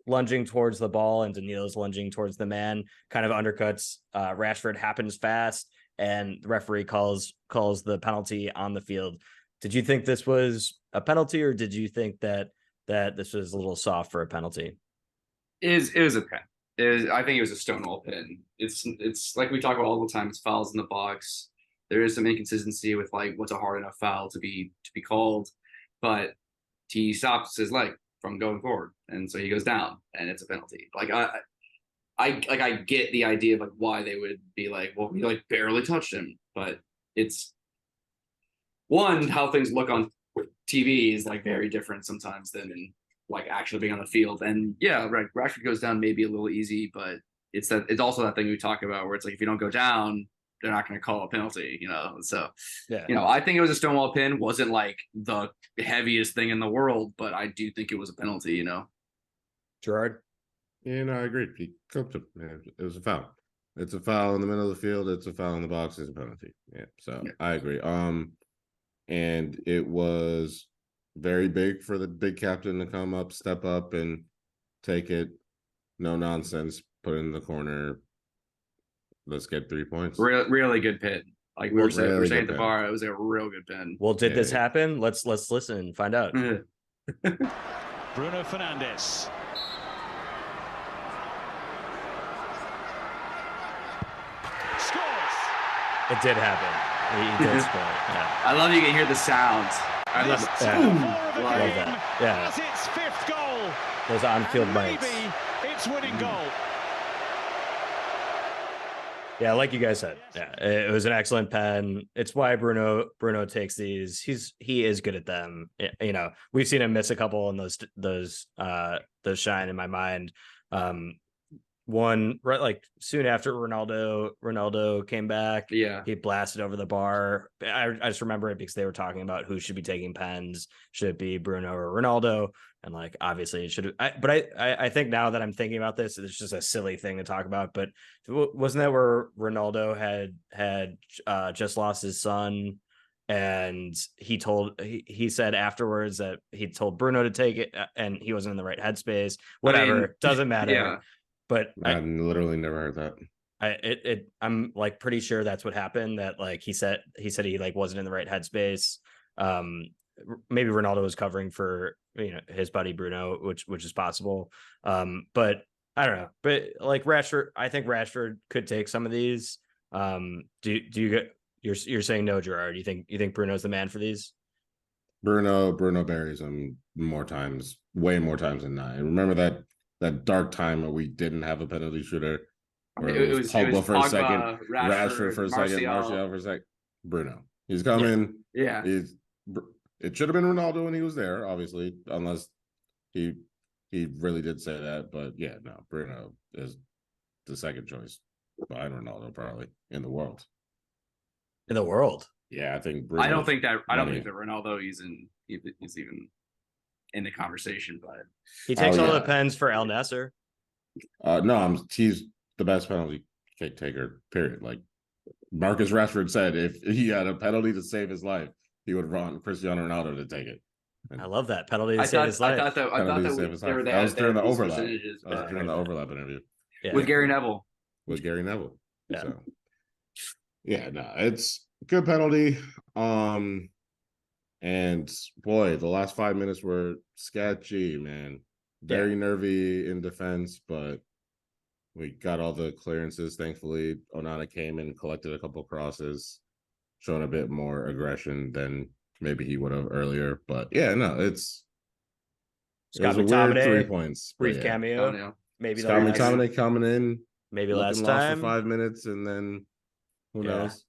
lunging towards the ball, and Danilo's lunging towards the man, kind of undercuts. Rashford happens fast, and the referee calls the penalty on the field. Did you think this was a penalty, or did you think that this was a little soft for a penalty? It was a pen. I think it was a stonewall pin. It's like we talk about all the time. It's fouls in the box. There is some inconsistency with what's a hard enough foul to be called, but he stops his leg from going forward, and so he goes down, and it's a penalty. I get the idea of why they would be well, we barely touched him, but it's one, how things look on TV is very different sometimes than in actually being on the field. And yeah, right, Rashford goes down maybe a little easy, but it's also that thing we talk about where it's if you don't go down, they're not going to call a penalty, So yeah, I think it was a stonewall pin. Wasn't the heaviest thing in the world, but I do think it was a penalty. Gerard? Yeah, no, I agree. He cooked him. It was a foul. It's a foul in the middle of the field. It's a foul in the box. It's a penalty. Yeah, so I agree. And it was very big for the big captain to come up, step up, and take it. No nonsense. Put it in the corner. Let's get 3 points. Really good pin. We're saying at the bar, it was a real good pin. Well, did this happen? Let's listen and find out. Bruno Fernandes. Scores. It did happen. He did score. Yeah. I love you can hear the sounds. I love that. Yeah. As its fifth goal. Those on-field lights. Maybe its winning goal. Yeah, like you guys said, it was an excellent pen. It's why Bruno takes these. He is good at them. We've seen him miss a couple, and those shine in my mind. one right like soon after Ronaldo came back. Yeah. He blasted over the bar. I just remember it because they were talking about who should be taking pens. Should it be Bruno or Ronaldo? And like obviously it should. I think now that I'm thinking about this, it's just a silly thing to talk about. But wasn't that where Ronaldo had just lost his son? And he said afterwards that he told Bruno to take it and he wasn't in the right headspace. Whatever, I mean, doesn't matter. Yeah. But I literally never heard that. I'm like pretty sure that's what happened. That like he said he like wasn't in the right headspace. Maybe Ronaldo was covering for his buddy Bruno, which is possible. But I don't know. But like Rashford, I think Rashford could take some of these. Do you get? You're saying no, Gerard? You think Bruno's the man for these? Bruno buries him way more times than not. And remember that dark time where we didn't have a penalty shooter, where it was Pogba for a second, Rashford for a second, Martial for a second, Bruno. He's coming. Yeah. It should have been Ronaldo when he was there, obviously, unless he really did say that. But yeah, no, Bruno is the second choice behind Ronaldo probably in the world. In the world. Yeah, I think I don't think that Ronaldo is even in the conversation, but he takes all the pens for El Nasser. No, he's the best penalty kick taker, period. Like Marcus Rashford said, if he had a penalty to save his life, he would want Cristiano Ronaldo to take it. And I love that penalty to save his life. I thought that was during the overlap. That was during the overlap interview with Gary Neville. Yeah. So, yeah, no, it's a good penalty. And boy, the last 5 minutes were sketchy, man. Very nervy in defense, but we got all the clearances. Thankfully, Onana came and collected a couple crosses, showing a bit more aggression than maybe he would have earlier. But yeah, no, it was a weird 3 points. Brief cameo. Maybe Scott McTominay coming in. Maybe last time for 5 minutes, and then who knows?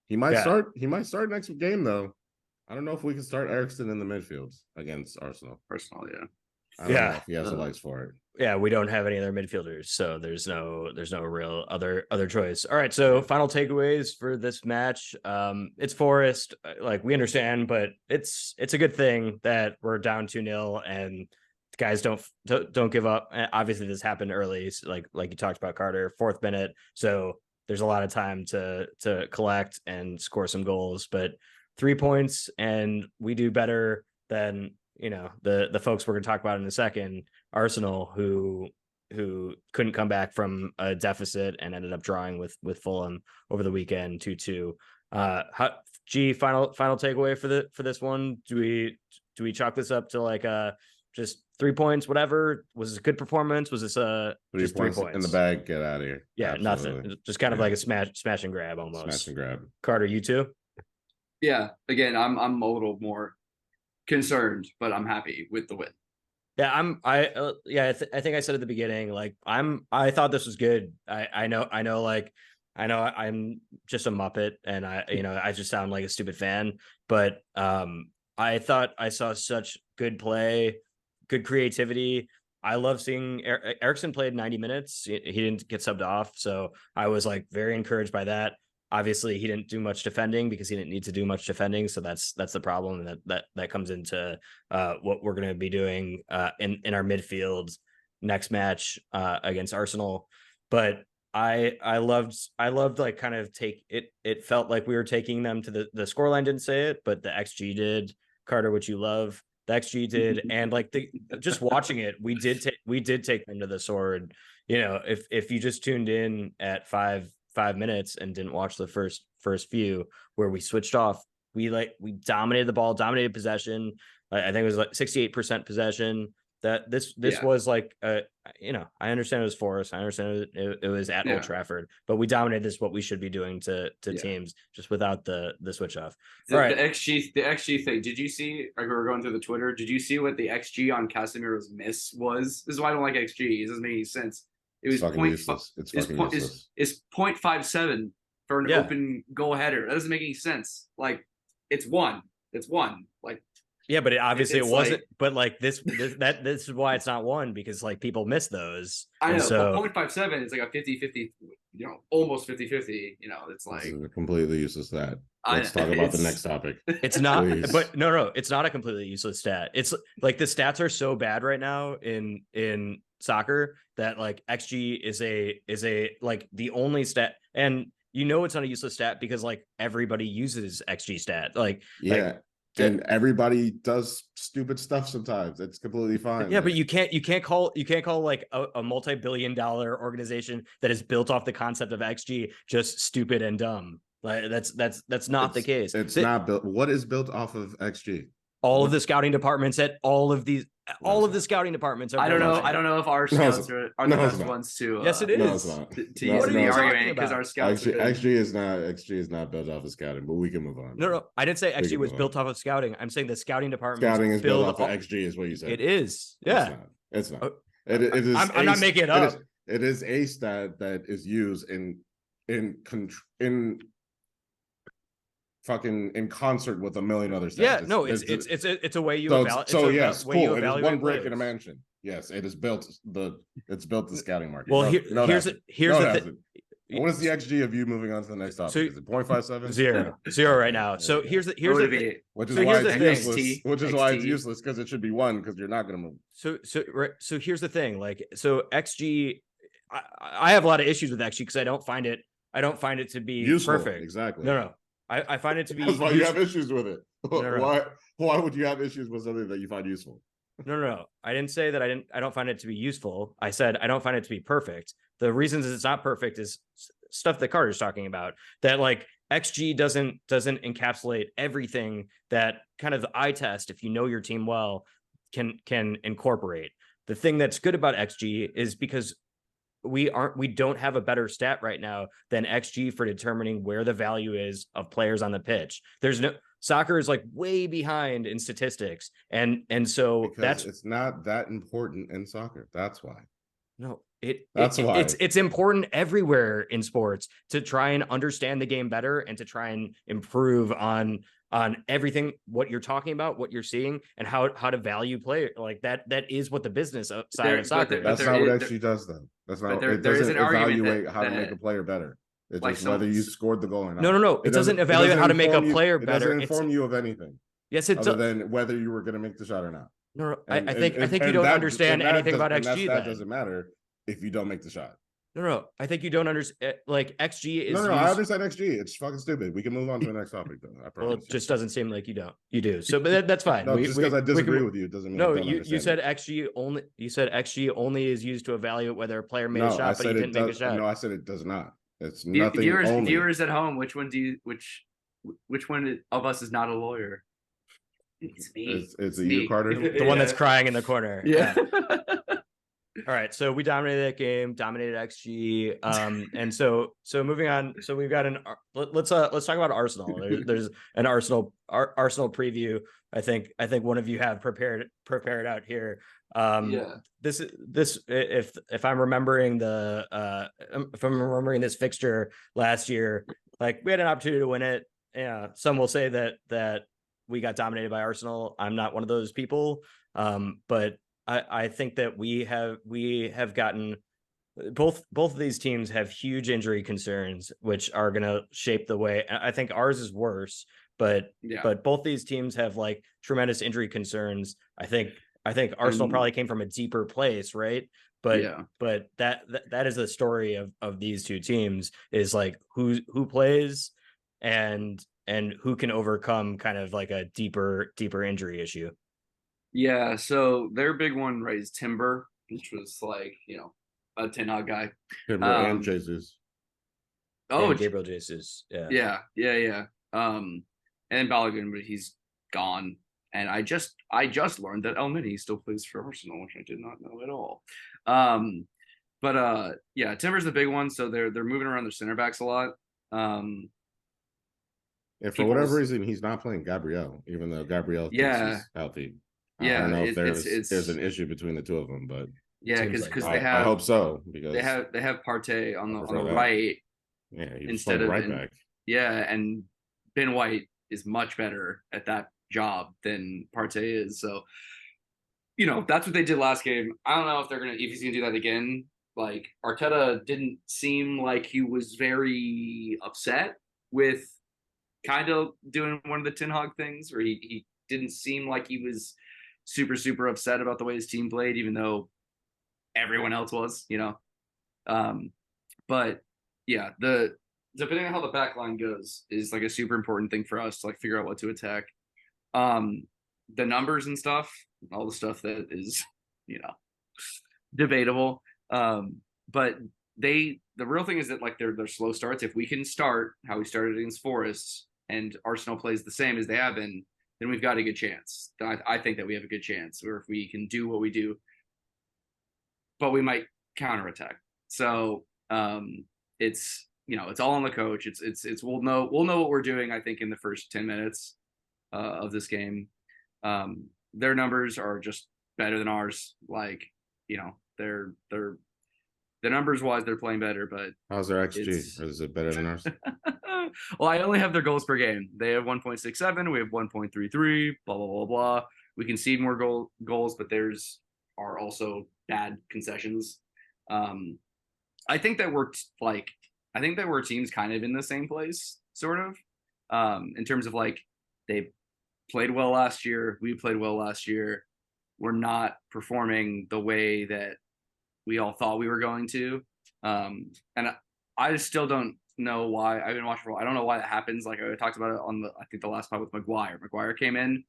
He might start. He might start next game though. I don't know if we can start Eriksen in the midfield against Arsenal. I don't know if he has the legs for it. Yeah, we don't have any other midfielders, so there's no real other choice. All right, so final takeaways for this match. It's Forest, like we understand, but it's a good thing that we're down 2-0 and guys don't give up. Obviously, this happened early, like you talked about, Carter, 4th minute. So there's a lot of time to collect and score some goals, but 3 points, and we do better than the folks we're going to talk about in a second, Arsenal, who couldn't come back from a deficit and ended up drawing with Fulham over the weekend 2-2. Final takeaway for this one. Do we chalk this up to like just 3 points? Whatever, was this a good performance? Was this just 3 points in the bag? Get out of here. Yeah, absolutely. Nothing. Just kind of like a smash and grab almost. Smash and grab. Carter, you too? Yeah. Again, I'm a little more concerned, but I'm happy with the win. Yeah, I think I said at the beginning, like I thought this was good. I know I'm just a Muppet and I just sound like a stupid fan, but I thought I saw such good play, good creativity. I love seeing Eriksen played 90 minutes. He didn't get subbed off, so I was like very encouraged by that. Obviously, he didn't do much defending because he didn't need to do much defending. So that's the problem, and that comes into what we're going to be doing in our midfield next match against Arsenal. But I loved like kind of it felt like we were taking them to the scoreline didn't say it, but the XG did. Carter, which you love, the XG did, and like just watching it, we did take them to the sword. If you just tuned in at 5 minutes and didn't watch the first few where we switched off, we dominated the ball, dominated possession. I think it was like 68% possession. That this was like I understand it was Forest, I understand it was at Old Trafford, but we dominated. This what we should be doing to teams, just without the switch off. The XG thing, did you see, like we were going through the Twitter, did you see what the XG on Casemiro's miss was? This is why I don't like XG. It doesn't make any sense. It was it's 0.57 for an open goal header. That doesn't make any sense. Like it's one. Like Yeah, but obviously it It's wasn't. like, But like this is why it's not one, because like people miss those. I And know, so but 0.57 is like a 50-50, almost 50-50. It's This like is a completely useless stat. Let's talk about the next topic. it's not, Please. but no, it's not a completely useless stat. It's like the stats are so bad right now in soccer that like XG is a like the only stat, and it's not a useless stat because like everybody uses XG stat. Yeah. And everybody does stupid stuff sometimes. It's completely fine. Yeah, but you can't call like a multi-billion-dollar organization that is built off the concept of XG just stupid and dumb. Like that's not the case. It's not built. What is built off of XG? All of the scouting departments at all of the scouting departments are. I don't know if our scouts are the best ones to. Yes, it is. No, it's not. To use the argument because our scouts XG is not built off of scouting, but we can move on. No, I didn't say XG was built off of scouting. I'm saying the scouting department. Scouting is built off of XG, is what you said. It is. Yeah, it's not. It is. I'm not making it up. It is a stat that is used in fucking in concert with a million other stats. Yeah, no, it's a way you evaluate. So yes, cool. It is one brick in a mansion. Yes, it is built the scouting market. Well, here's the thing. What is the XG of you moving on to the next topic? Is it 0.57? Zero right now. So here's the thing. Which is why it's useless. Which is why it's useless, because it should be 1, because you're not going to move. So here's the thing. Like, so XG, I have a lot of issues with XG because I don't find it to be useful. Perfect. Exactly. No. I find it to be. That's why you have issues with it. No. Why would you have issues with something that you find useful? No. I didn't say that I don't find it to be useful. I said I don't find it to be perfect. The reasons it's not perfect is stuff that Carter's talking about. That like XG doesn't encapsulate everything that kind of the eye test, if you know your team well, can incorporate. The thing that's good about XG is because we don't have a better stat right now than XG for determining where the value is of players on the pitch. Soccer is like way behind in statistics, and so because it's not that important in soccer. That's why. No, why it's important everywhere in sports to try and understand the game better and to try and improve on everything, what you're talking about, what you're seeing, and how to value play like that. That is what the business side of soccer. That's not what XG does, though. That's not. It doesn't evaluate how to make a player better. It's like just whether you scored the goal or not. No. It doesn't evaluate how to make a player better. It doesn't inform you of anything. Yes, it does. Other than whether you were going to make the shot or not. No, I think you don't understand anything about XG. That doesn't matter if you don't make the shot. No. I think you don't understand. Like XG is. No. I understand XG. It's fucking stupid. We can move on to the next topic, though. I promise. Well, it just doesn't seem like you don't. You do. So, but that's fine. No, just because I disagree with you doesn't mean. No, you said XG only. You said XG only is used to evaluate whether a player made a shot, but he didn't make a shot. No, I said it does not. It's nothing. Viewers at home, which one of us is not a lawyer? It's me. It's you, Carter. The one that's crying in the corner. Yeah. All right, so we dominated that game, dominated XG, and so moving on. So we've got let's talk about Arsenal. There's an Arsenal preview. I think one of you have prepared out here. This if I'm remembering this fixture last year, like we had an opportunity to win it. Yeah, some will say that we got dominated by Arsenal. I'm not one of those people, but I think that we have gotten both of these teams have huge injury concerns, which are going to shape the way. I think ours is worse, but both these teams have like tremendous injury concerns. I think Arsenal probably came from a deeper place, right? But that is the story of these two teams, is like who plays and who can overcome kind of like a deeper injury issue. Yeah, so their big one, right, is Timber, which was like, a Ten Hag guy. Timber and Jesus. Oh, and Gabriel Jesus. Yeah. And Balogun, but he's gone. And I just learned that El Nini still plays for Arsenal, which I did not know at all. But Timber's the big one, so they're moving around their center backs a lot. And for whatever reason, he's not playing Gabriel, even though Gabriel thinks he's healthy. Yeah, I don't know if there's an issue between the two of them, but because I hope so, because they have Partey on the right. Yeah, he's instead of right back. Yeah, and Ben White is much better at that job than Partey is. So, that's what they did last game. I don't know if he's gonna do that again. Like Arteta didn't seem like he was very upset with kind of doing one of the Tin Hog things, where he didn't seem like he was super, super upset about the way his team played, even though everyone else was, But yeah, depending on how the back line goes is like a super important thing for us to like figure out what to attack. The numbers and stuff, all the stuff that is, debatable. But the real thing is that like they're slow starts. If we can start how we started against Forest and Arsenal plays the same as they have been, then we've got a good chance. I think that we have a good chance, or if we can do what we do, but we might counterattack. So it's it's all on the coach. It's we'll know what we're doing. I think in the first 10 minutes of this game, their numbers are just better than ours. Like they're the numbers wise they're playing better, but how's their XG? Or is it better than ours? Well, I only have their goals per game. They have 1.67. We have 1.33. Blah blah blah blah. We concede more goals, but theirs are also bad concessions. I think that we're teams kind of in the same place, sort of, in terms of like they played well last year. We played well last year. We're not performing the way that we all thought we were going to. And I just still don't know why. I've been watching for a while. I don't know why that happens. Like I talked about it on I think the last pod with Maguire. Maguire came in,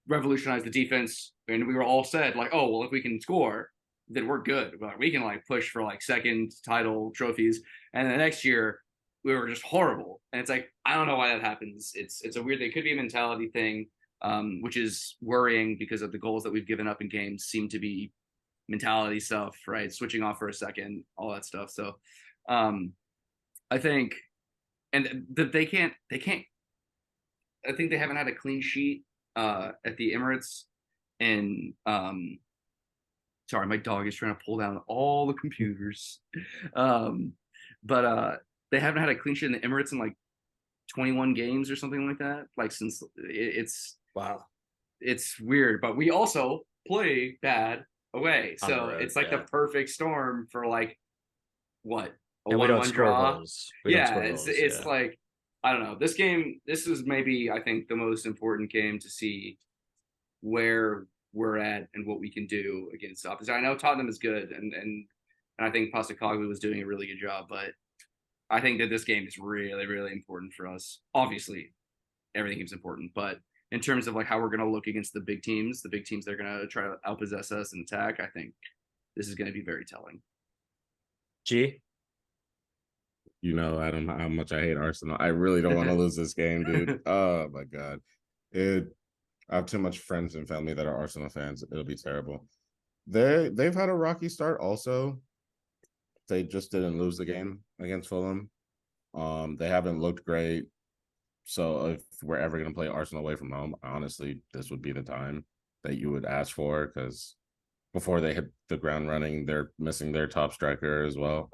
revolutionized the defense, and we were all said like, oh, well, if we can score, then we're good. But we can like push for like second title trophies. And the next year we were just horrible. And it's like, I don't know why that happens. It's a weird thing. It could be a mentality thing, which is worrying because of the goals that we've given up in games seem to be mentality stuff, right? Switching off for a second, all that stuff. So I think, and they can't, I think they haven't had a clean sheet at the Emirates. And sorry, my dog is trying to pull down all the computers. But they haven't had a clean sheet in the Emirates in like 21 games or something like that. Like since it's wow, it's weird. But we also play bad away, so road, it's like the perfect storm for like what a and we don't 1-1 score draw. goals. It's like I don't know. This is maybe I think the most important game to see where we're at and what we can do against opposition. I know Tottenham is good, and I think Postecoglou was doing a really good job, but I think that this game is really, really important for us. Obviously, everything is important, but in terms of like how we're going to look against the big teams that are going to try to outpossess us and attack, I think this is going to be very telling. G? Adam, how much I hate Arsenal. I really don't want to lose this game, dude. Oh my God. I have too much friends and family that are Arsenal fans. It'll be terrible. They've had a rocky start also. They just didn't lose the game against Fulham. They haven't looked great. So if we're ever going to play Arsenal away from home, honestly, this would be the time that you would ask for, because before they hit the ground running, they're missing their top striker as well.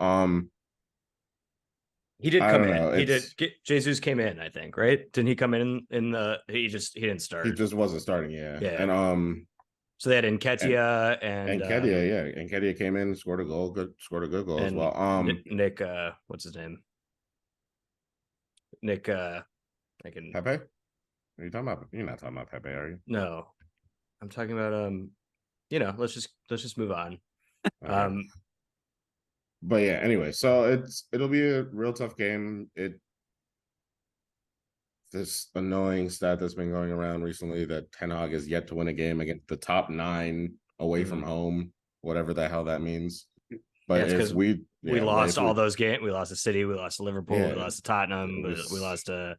He did come in. He did. Jesus came in, I think, right? Didn't he come in the? He didn't start. He just wasn't starting. Yeah. And so they had Nketiah and Nketiah, yeah. Nketiah came in, scored a good goal as well. Nick, what's his name? Nick, Pepe? Are you talking about? You're not talking about Pepe, are you? No, I'm talking about Let's just move on. But yeah, anyway, so it'll be a real tough game. This annoying stat that's been going around recently that Ten Hag is yet to win a game against the top 9 away from home, whatever the hell that means. But because we lost all those games. We lost to City, we lost to Liverpool, we lost to Tottenham, we lost to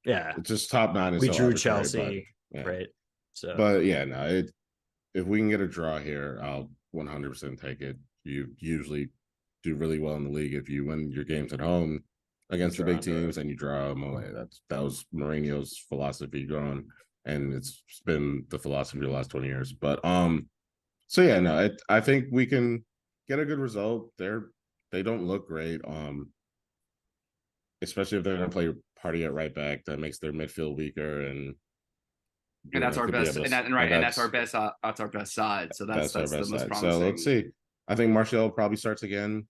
It's just top 9 is we so drew arbitrary, Chelsea, but, right? So, but yeah, no, if we can get a draw here, I'll 100% take it. You usually do really well in the league if you win your games at home against the big teams and you draw them away. That was Mourinho's philosophy going, and it's been the philosophy the last 20 years. But so yeah, no, I think we can get a good result. They don't look great, especially if they're going to play Hardy at right back. That makes their midfield weaker, and that's Bruno our could be best, able to, and that's our best. That's our best side. So that's our the best most side. promising. So let's see. I think Martial probably starts again.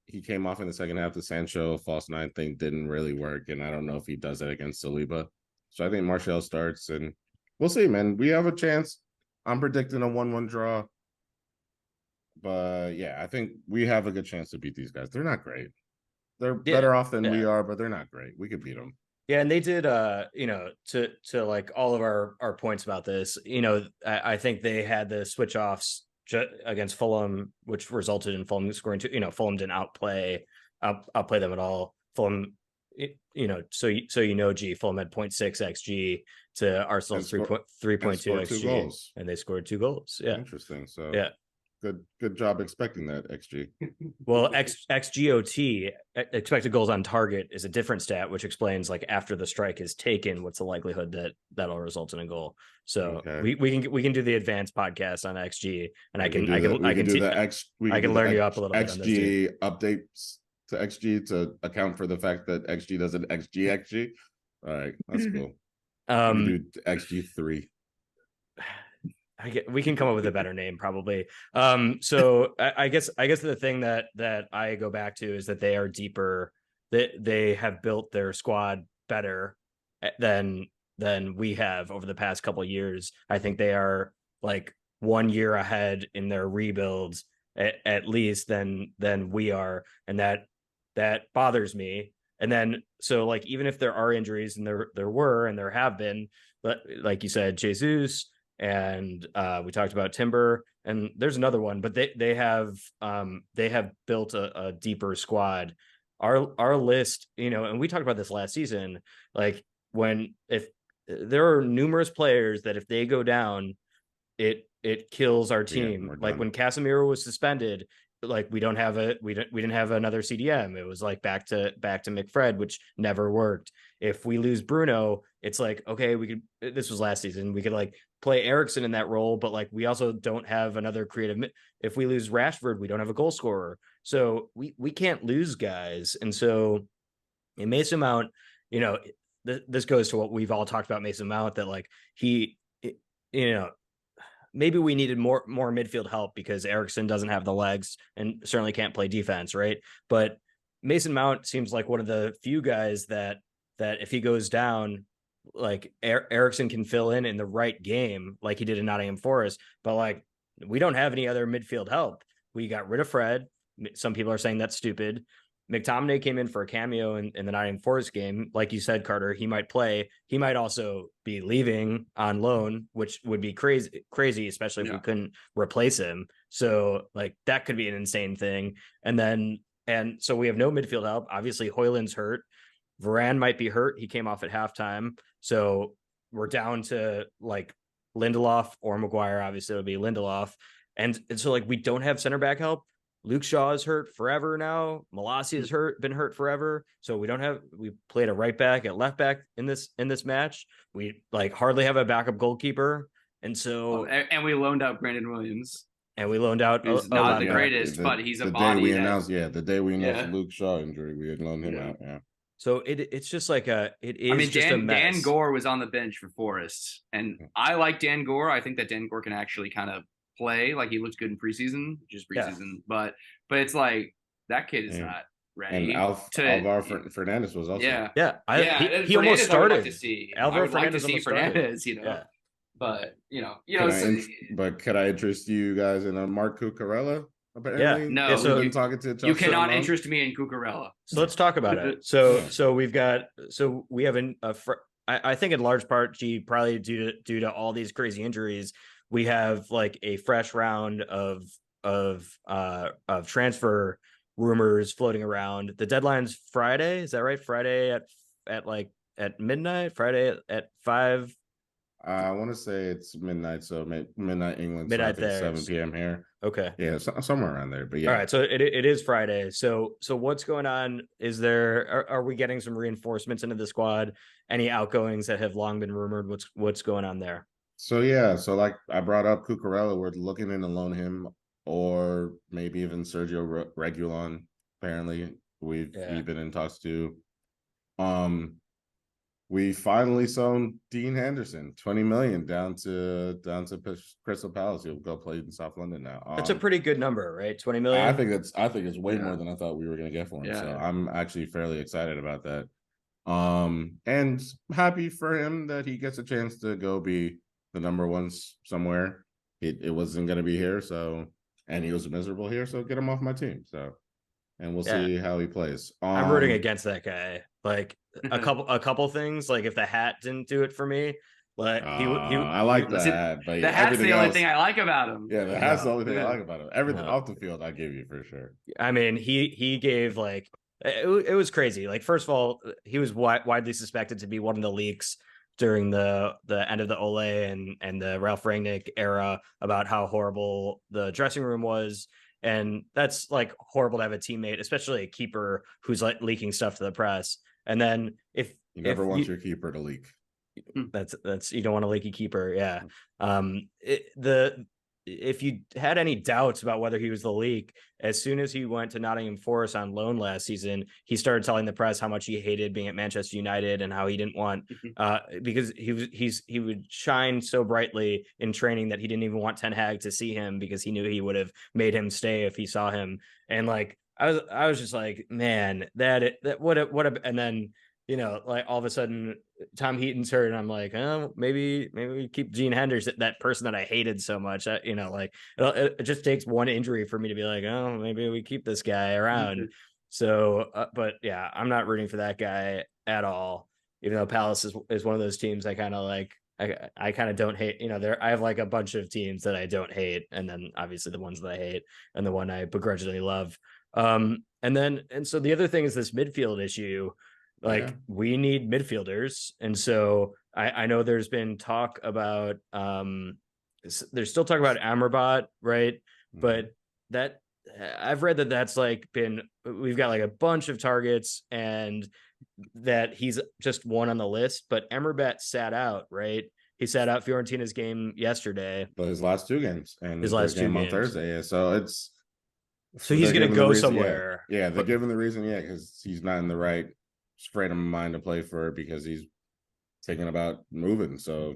He came off in the second half. The Sancho false nine thing didn't really work, and I don't know if he does that against Saliba. So I think Martial starts, and we'll see, man. We have a chance. I'm predicting a 1-1 draw. But yeah, I think we have a good chance to beat these guys. They're not great. They're better off than we are, but they're not great. We could beat them. Yeah, and they did to like all of our points about this, I think they had the switch offs against Fulham, which resulted in Fulham scoring two. Fulham didn't outplay them at all. Fulham, G, Fulham had 0.6 xg to Arsenal's 3.2 xg, goals. and they scored 2 goals. Yeah, interesting. So yeah, good job expecting that xg. Well, xgot, expected goals on target, is a different stat, which explains like after the strike is taken, what's the likelihood that that'll result in a goal. So we can do the advanced podcast on xg, and I can learn you up a little bit on this xg updates to xg to account for the fact that xg doesn't xg. All right, that's cool. We do xg3. We can come up with a better name probably. So I guess the thing that I go back to is that they are deeper, that they have built their squad better than we have over the past couple of years. I think they are like 1 year ahead in their rebuilds at least than we are, and that bothers me. And then so like even if there are injuries, and there have been, but like you said, Jesus, and we talked about Timber, and there's another one, but they have built a deeper squad. Our list, and we talked about this last season, like if there are numerous players that if they go down, it kills our team. Like when Casemiro was suspended, like we didn't have another CDM. It was like back to McFred, which never worked. If we lose Bruno, it's like, okay, this was last season, we could like play Eriksen in that role, but like we also don't have another creative. If we lose Rashford, we don't have a goal scorer, so we can't lose guys. And so in Mason Mount, this goes to what we've all talked about Mason Mount, that like maybe we needed more midfield help because Eriksen doesn't have the legs and certainly can't play defense, right? But Mason Mount seems like one of the few guys that if he goes down, like Eriksen can fill in the right game like he did in Nottingham Forest. But like we don't have any other midfield help. We got rid of Fred. Some people are saying that's stupid. McTominay came in for a cameo in the Nottingham Forest game. Like you said, Carter, he might play. He might also be leaving on loan, which would be crazy, especially if we couldn't replace him. So like that could be an insane thing. And so we have no midfield help. Obviously, Højlund's hurt. Varane might be hurt. He came off at halftime. So we're down to like Lindelof or Maguire. Obviously, it'll be Lindelof. And so like we don't have center back help. Luke Shaw is hurt forever now. Malacia has been hurt forever. So we played a right back at left back in this match. We like hardly have a backup goalkeeper. And so and we loaned out Brandon Williams. And we loaned out not the greatest, but he's a body. The day we announced Luke Shaw injury, we had loaned him out. Yeah. So it's just like a mess. Dan Gore was on the bench for Forest, and I like Dan Gore. I think that Dan Gore can actually kind of play. Like he looks good in preseason, just preseason, but it's like that kid is not ready. And Alvaro Fernandez was also. He almost started. Alvaro Fernandez almost started. But but could I interest you guys in a Marc Cucurella? Apparently, no. So you cannot interest me in Cucurella. So let's talk about it. So we have I think in large part, probably due to all these crazy injuries, we have like a fresh round of transfer rumors floating around. The deadline's Friday. Is that right? Friday at midnight. Friday at 5. I want to say it's midnight, so midnight England, midnight so I think 7 p.m. here. Okay, yeah, somewhere around there. But yeah, all right. So it is Friday. So what's going on? Are we getting some reinforcements into the squad? Any outgoings that have long been rumored? What's going on there? So like I brought up Cucurella, we're looking in to loan him, or maybe even Sergio Reguilon. Apparently, we've been in talks to. we finally sold Dean Henderson, 20 million down to Crystal Palace. He'll go play in South London now. That's a pretty good number, right? 20 million. I think it's way more than I thought we were going to get for him. Yeah. So I'm actually fairly excited about that. And happy for him that he gets a chance to go be the number one somewhere. It wasn't going to be here, so, and he was miserable here, so get him off my team. So, and we'll see how he plays. I'm rooting against that guy. Like a couple things. Like if the hat didn't do it for me, like I like the hat, but the hat's the only thing I like about him. Yeah, the hat's the only thing I like about him. Everything off the field, I give you for sure. I mean, he gave like it was crazy. Like first of all, he was widely suspected to be one of the leaks during the end of the Ole and the Ralph Rangnick era about how horrible the dressing room was. And that's like horrible to have a teammate, especially a keeper who's like leaking stuff to the press. And then if you never want your keeper to leak, that's you don't want a leaky keeper. Yeah. If you had any doubts about whether he was the leak, as soon as he went to Nottingham Forest on loan last season, he started telling the press how much he hated being at Manchester United and how he didn't want because he would shine so brightly in training that he didn't even want Ten Hag to see him because he knew he would have made him stay if he saw him. And like I was just like, man, that what a and then like all of a sudden Tom Heaton's hurt and I'm like, oh, maybe we keep Gene Henderson, that person that I hated so much. Like it just takes one injury for me to be like, oh, maybe we keep this guy around. So, but yeah, I'm not rooting for that guy at all. Even though Palace is one of those teams I kind of like, I kind of don't hate, I have like a bunch of teams that I don't hate. And then obviously the ones that I hate and the one I begrudgingly love. And so the other thing is this midfield issue. Like we need midfielders. And so I know there's been talk about, there's still talk about Amrabat, right? But that I've read that that's like we've got like a bunch of targets and that he's just one on the list, but Amrabat sat out, right? He sat out Fiorentina's game yesterday. But his last two games and his last game two on games. Thursday. Yeah. So he's going to go somewhere. Yeah. They're giving the reason. Yeah. Cause he's not in the right frame of mind to play for because he's thinking about moving. So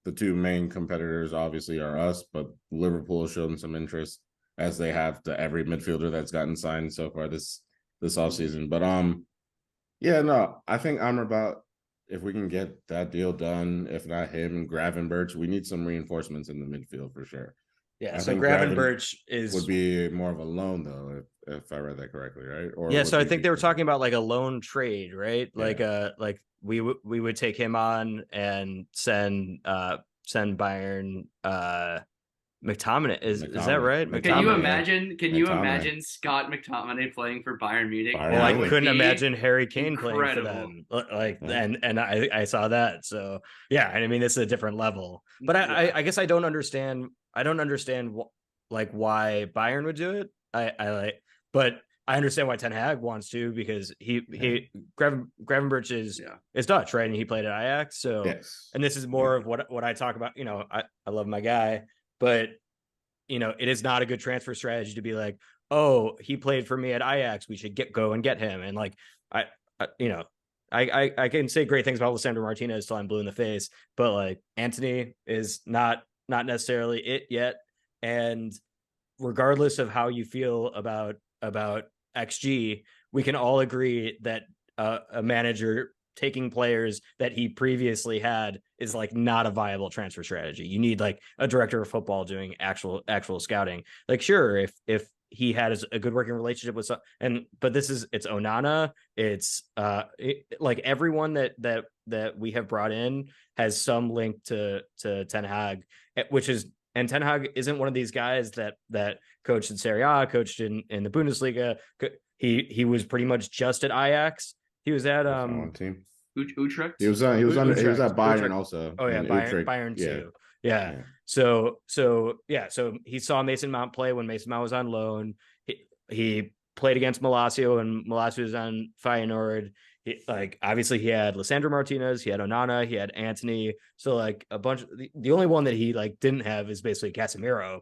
the two main competitors obviously are us, but Liverpool has shown some interest as they have to every midfielder that's gotten signed so far this offseason. But I think Amrabat, if we can get that deal done, if not him, Gravenberch, we need some reinforcements in the midfield for sure. Yeah, so Gravenberch would be more of a loan though, if I read that correctly, right? Or yeah, so I think they were talking about like a loan trade, right? Yeah. Like we would take him on and send Bayern McTominay. Is that right? McTominay. Can you imagine Scott McTominay playing for Bayern Munich? Well, I couldn't imagine Harry Kane playing for them. Like and I saw that. So yeah, I mean, this is a different level. But I guess I don't understand like why Bayern would do it. But I understand why Ten Hag wants to because Gravenberch is Dutch, right? And he played at Ajax. So and this is more of what I talk about. I love my guy, but it is not a good transfer strategy to be like, oh, he played for me at Ajax, we should go and get him. And like I can say great things about Lisandro Martinez till I'm blue in the face, but like Antony is not necessarily it yet. And regardless of how you feel about XG, we can all agree that a manager taking players that he previously had is like not a viable transfer strategy. You need like a director of football doing actual scouting. Like, sure, if he had a good working relationship with but it's Onana, it's like everyone that we have brought in has some link to Ten Hag, and Ten Hag isn't one of these guys that coached in Serie A, coached in the Bundesliga. He was pretty much just at Ajax. He was at one team. Utrecht. He was at Bayern Utrecht. also. Oh yeah, Bayern too. Yeah. So he saw Mason Mount play when Mason Mount was on loan. He played against Malacio when Malacio was on Feyenoord. Obviously he had Lisandro Martinez, he had Onana, he had Antony. So like a bunch. The only one that he like didn't have is basically Casemiro.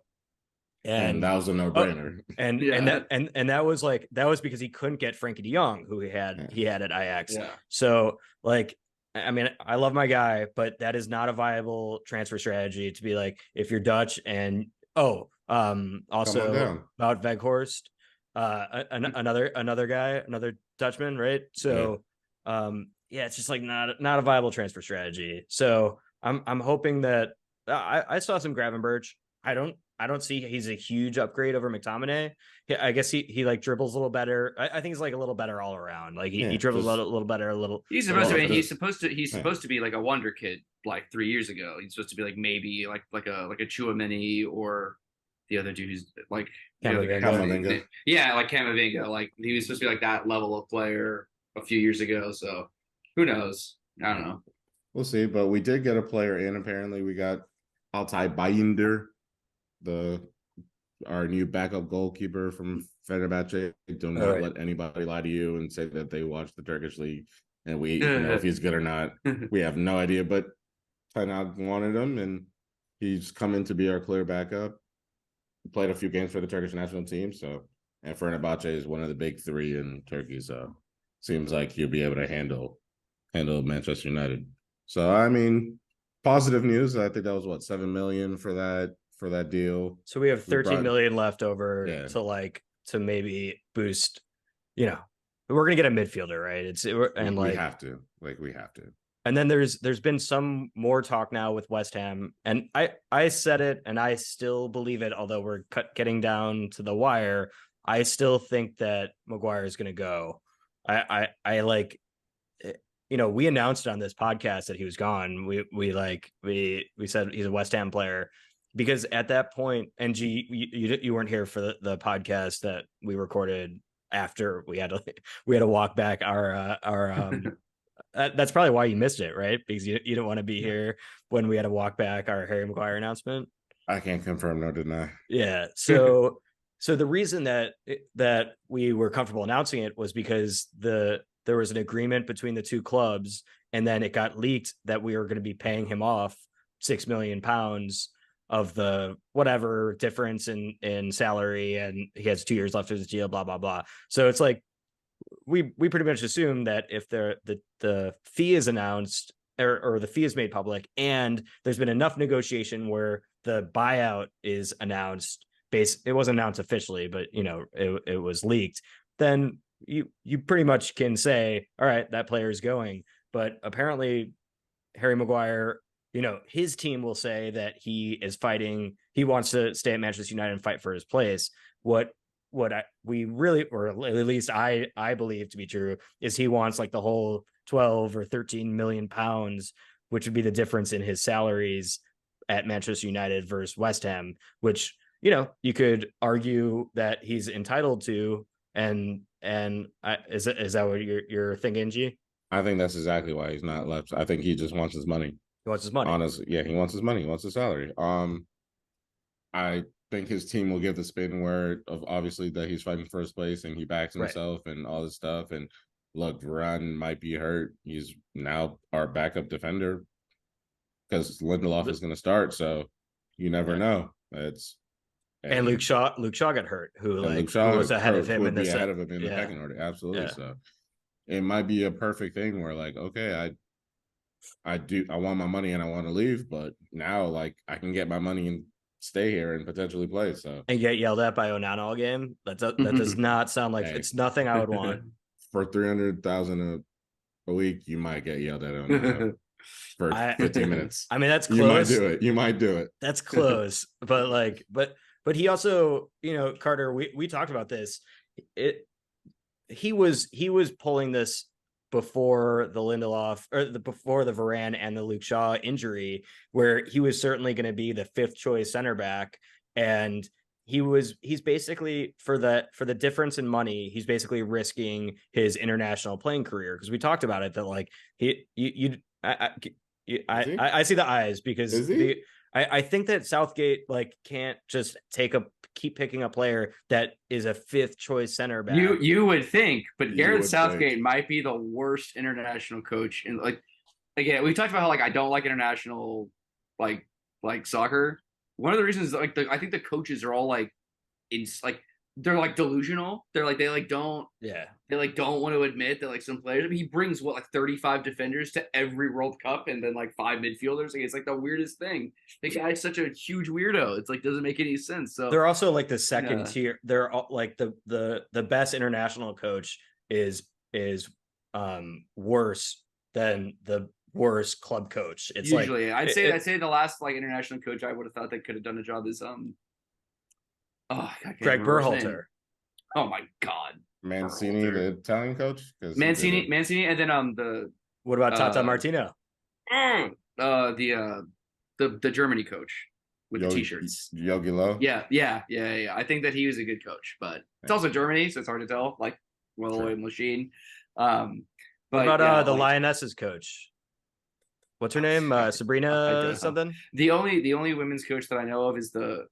And that was a no-brainer. And that was because he couldn't get Frankie de Jong, who he had at Ajax. Yeah. So like I mean, I love my guy, but that is not a viable transfer strategy to be like, if you're Dutch and also down. about Veghorst, another guy, another Dutchman, right? So yeah, it's just like not a viable transfer strategy. So I'm hoping that I saw some Gravenberch. I don't see he's a huge upgrade over McTominay. I guess he like dribbles a little better. I think he's like a little better all around. Like he dribbles a little better, a little. He's little supposed to be. better. He's supposed to be like a wonder kid. Like 3 years ago, he's supposed to be like maybe like a Chouameni or the other dude who's like Camavinga. Yeah, like Camavinga. Like he was supposed to be like that level of player a few years ago. So who knows? I don't know. We'll see. But we did get a player in. Apparently, we got Altay Bayındır, our new backup goalkeeper from Fenerbahce. Do not let anybody lie to you and say that they watch the Turkish league and we know if he's good or not. We have no idea, but Tynag wanted him, and he's coming to be our clear backup. He played a few games for the Turkish national team, and Fenerbahce is one of the big three in Turkey, so seems like he'll be able to handle Manchester United. So I mean, positive news. I think that was 7 million for that deal. So we have 13 million left over to maybe boost. We're gonna get a midfielder, right? We have to. And then there's been some more talk now with West Ham, and I said it, and I still believe it. Although we're getting down to the wire, I still think that Maguire is gonna go. I like. We announced on this podcast that he was gone. We said he's a West Ham player. Because at that point, NG, you weren't here for the podcast that we recorded after we had to walk back our that's probably why you missed it, right? Because you didn't want to be here when we had to walk back our Harry Maguire announcement. I can't confirm nor deny. Yeah. So the reason that we were comfortable announcing it was because there was an agreement between the two clubs, and then it got leaked that we were going to be paying him off £6 million of the whatever difference in salary, and he has 2 years left of his deal, blah blah blah. So it's like we pretty much assume that if the fee is announced or the fee is made public, and there's been enough negotiation where the buyout is announced, it wasn't announced officially, but it was leaked, then you pretty much can say, all right, that player is going. But apparently Harry Maguire, his team will say that he wants to stay at Manchester United and fight for his place. We really, or at least I believe to be true, is he wants like the whole 12 or 13 million pounds, which would be the difference in his salaries at Manchester United versus West Ham, which, you could argue that he's entitled to. And is that what you're thinking, G? I think that's exactly why he's not left. I think he just wants his money. He wants his money. Honestly, yeah, he wants his money. He wants his salary. I think his team will give the spin word of obviously that he's fighting first place and he backs himself and all this stuff. And look, Varane might be hurt. He's now our backup defender because Lindelof is going to start. So you never know. And Luke Shaw got hurt, who was ahead of him in the pecking order. Absolutely. Yeah. So it might be a perfect thing where okay, I want my money and I want to leave, but now I can get my money and stay here and potentially play. So and get yelled at by Onana all game. That does not sound like it's nothing I would want. For 300,000 a week, you might get yelled at Onana for 15 minutes. I mean, that's close. You might do it. That's close, but he also, Carter, we talked about this. He was pulling this before the Lindelof before the Varane and the Luke Shaw injury, where he was certainly going to be the fifth choice center back. And he's basically for the difference in money, he's basically risking his international playing career. Because we talked about it that I see the eyes because I think that Southgate can't just keep picking a player that is a fifth choice center back. You would think, but Gareth Southgate might be the worst international coach. And again, we talked about how I don't like international soccer. One of the reasons I think the coaches are all they're like delusional. They're like they don't Yeah. want to admit that like some players. I mean, he brings what like 35 defenders to every World Cup and then like 5 midfielders. Like it's like the weirdest thing. The guy's such a huge weirdo. It's like doesn't make any sense. So They're also like the second Yeah. tier. They're like the best international coach is worse than the worst club coach. It's usually, like I'd say the last like international coach I would have thought that could have done a job is I can't Greg remember his name. Berhalter. Oh my god, Mancini, Berhalter. the Italian coach. Mancini, and then What about Tata Uh, Martino? the Germany coach with the Yogi, t-shirts. Yogi Low. Yeah. I think that he was a good coach, but it's also Germany, so it's hard to tell. Like well-oiled machine. What But about the like, Lionesses coach? What's her name? I Sabrina don't know. something? The only women's coach that I know of is the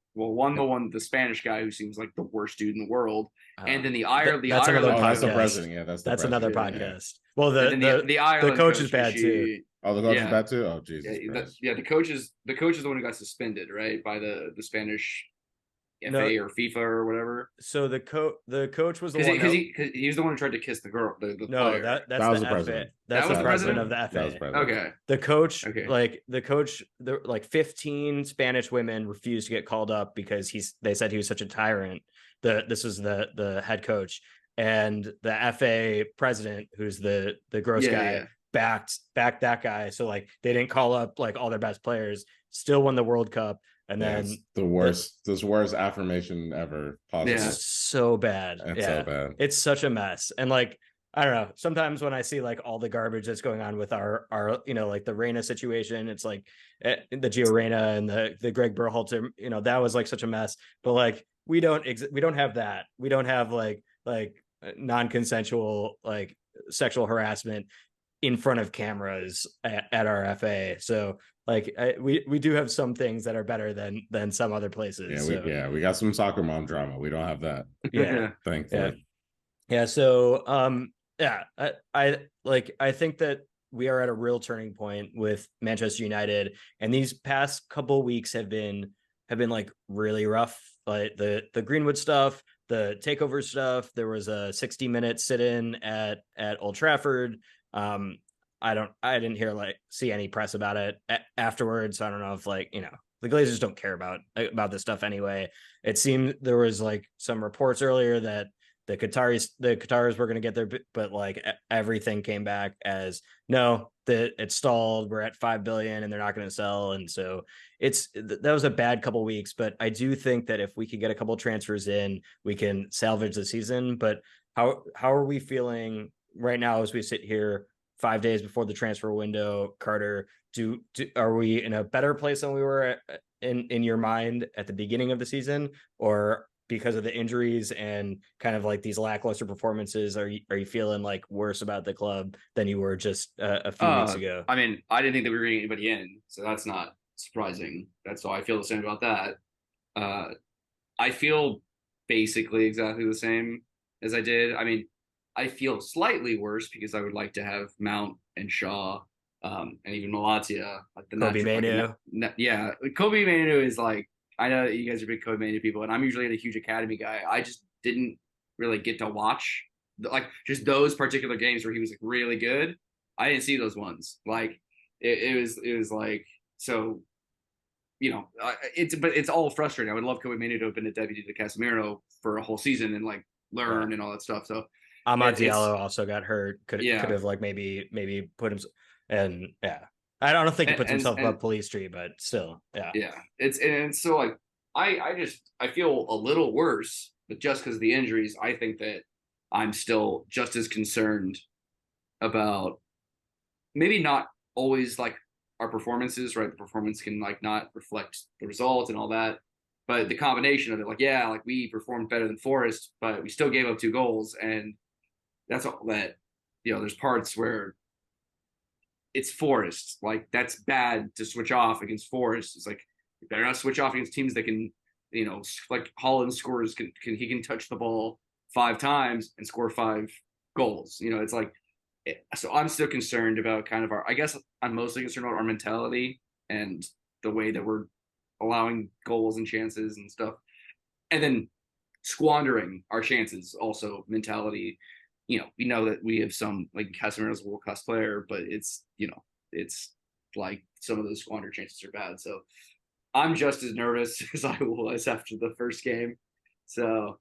Spanish guy who seems like the worst dude in the world, and then the that's another Ireland Oh, that's the podcast. president. Yeah, that's the That's president. another Yeah. podcast. Well, the Ireland coach is bad too. Oh, the coach Yeah. is bad too. Oh, Jesus Christ. The coach is the one who got suspended, right, by the Spanish FA or FIFA or whatever. So the coach was the Because one. he was the one who tried to kiss the girl. The No, player. that's That was the the FA. president. That's That was the the president president? of the That was FA. president. Okay. The coach, Okay. the like 15 Spanish women refused to get called up because they said he was such a tyrant. This was the head coach, and the FA president, who's the gross guy, backed that guy. So like they didn't call up like all their best players, still won the World Cup, and Yeah, then it's the worst affirmation ever possible. it's so bad. It's so bad. It's such a mess. And like, I don't know, sometimes when I see like all the garbage that's going on with our like the Reina situation, it's like the Gio Reyna and the Greg Berhalter, that was like such a mess. But like we don't have that. We don't have like non-consensual like sexual harassment in front of cameras at our FA. So like we do have some things that are better than some other places. We got some soccer mom drama. We don't have that. Yeah. Thankfully. Yeah. So I think that we are at a real turning point with Manchester United, and these past couple weeks have been like really rough. Like the Greenwood stuff, the takeover stuff. There was a 60-minute sit-in at Old Trafford. I didn't see any press about it afterwards. So I don't know if the Glazers don't care about this stuff anyway. It seemed there was like some reports earlier that the Qataris were going to get there, but like everything came back as no, that it's stalled. We're at 5 billion and they're not going to sell. And so that was a bad couple weeks, but I do think that if we could get a couple transfers in, we can salvage the season. But how are we feeling right now as we sit here 5 days before the transfer window, Carter? Are we in a better place than we were in your mind at the beginning of the season, or because of the injuries and kind of like these lackluster performances, are you feeling like worse about the club than you were just a few weeks ago? I mean, I didn't think that we were getting anybody in, so that's not surprising. That's all. I feel the same about that. I feel basically exactly the same as I did. I mean, I feel slightly worse because I would like to have Mount and Shaw, and even Malatia, like the Kobe Manu. Kobe Manu is like, I know that you guys are big Kobe Manu people, and I'm usually a huge academy guy. I just didn't really get to watch just those particular games where he was like really good. I didn't see those ones. Like it was like, so, it's all frustrating. I would love Kobe Manu to have been a deputy to Casemiro for a whole season and like learn and all that stuff. So Amad Diallo also got hurt. Could have like maybe put him, and I don't think he puts himself above Police Street, but still, it's so like I feel a little worse, but just because of the injuries, I think that I'm still just as concerned about maybe not always like our performances, right? The performance can like not reflect the result and all that, but the combination of it, like we performed better than Forest, but we still gave up 2 goals, and that's all that there's parts where it's Forest. Like that's bad to switch off against Forest. It's like you better not switch off against teams that can, like Holland scores. He can touch the ball 5 times and score 5 goals. It's like, so I'm still concerned about kind of I guess I'm mostly concerned about our mentality and the way that we're allowing goals and chances and stuff. And then squandering our chances also mentality. We know that we have some, like Casemiro's a world-class player, but it's like some of those squandered chances are bad. So I'm just as nervous as I was after the first game. So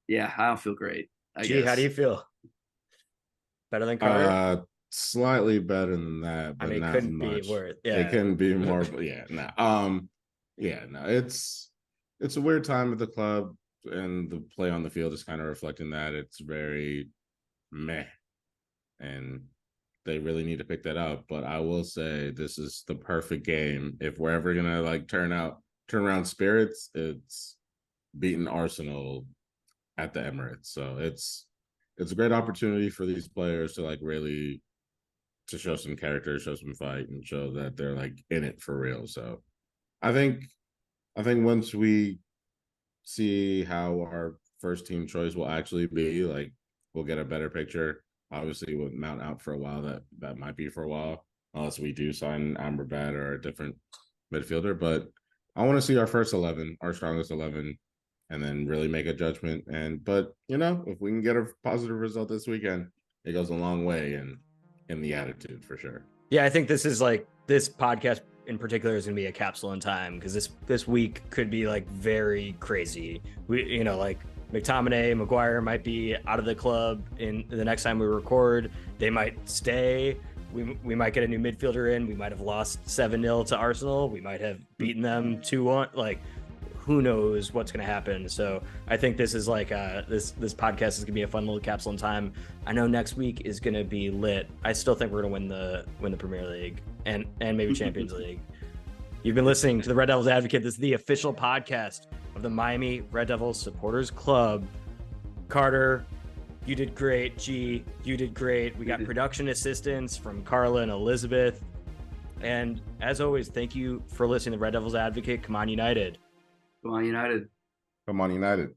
yeah, I don't feel great. I Gee, guess. how do you feel? Better than Carter? Slightly better than that, but not couldn't much. be worse. It couldn't be more, but yeah, no. Yeah, no, it's a weird time at the club, and the play on the field is kind of reflecting that. It's very meh, and they really need to pick that up. But I will say this is the perfect game. If we're ever gonna like turn around spirits, it's beating Arsenal at the Emirates. So it's a great opportunity for these players to like really to show some character, show some fight, and show that they're like in it for real. So I think once we see how our first team choice will actually be, like we'll get a better picture. Obviously, with Mount out for a while, that might be for a while, unless we do sign Amrabat or a different midfielder. But I want to see our first 11, our strongest 11, and then really make a judgment. But if we can get a positive result this weekend, it goes a long way in the attitude for sure. Yeah, I think this is like this podcast in particular is going to be a capsule in time because this week could be like very crazy. We like McTominay, Maguire might be out of the club in the next time we record. They might stay. We might get a new midfielder in. We might have lost 7-0 to Arsenal. We might have beaten them 2-1. Like, who knows what's going to happen. So I think this is like this podcast is going to be a fun little capsule in time. I know next week is going to be lit. I still think we're going to win the Premier League and maybe Champions League. You've been listening to the Red Devils Advocate. This is the official podcast of the Miami Red Devils Supporters Club. Carter, you did great. G, you did great. We got production assistance from Carla and Elizabeth. And as always, thank you for listening to Red Devils Advocate. Come on, United. Come on, United. Come on, United.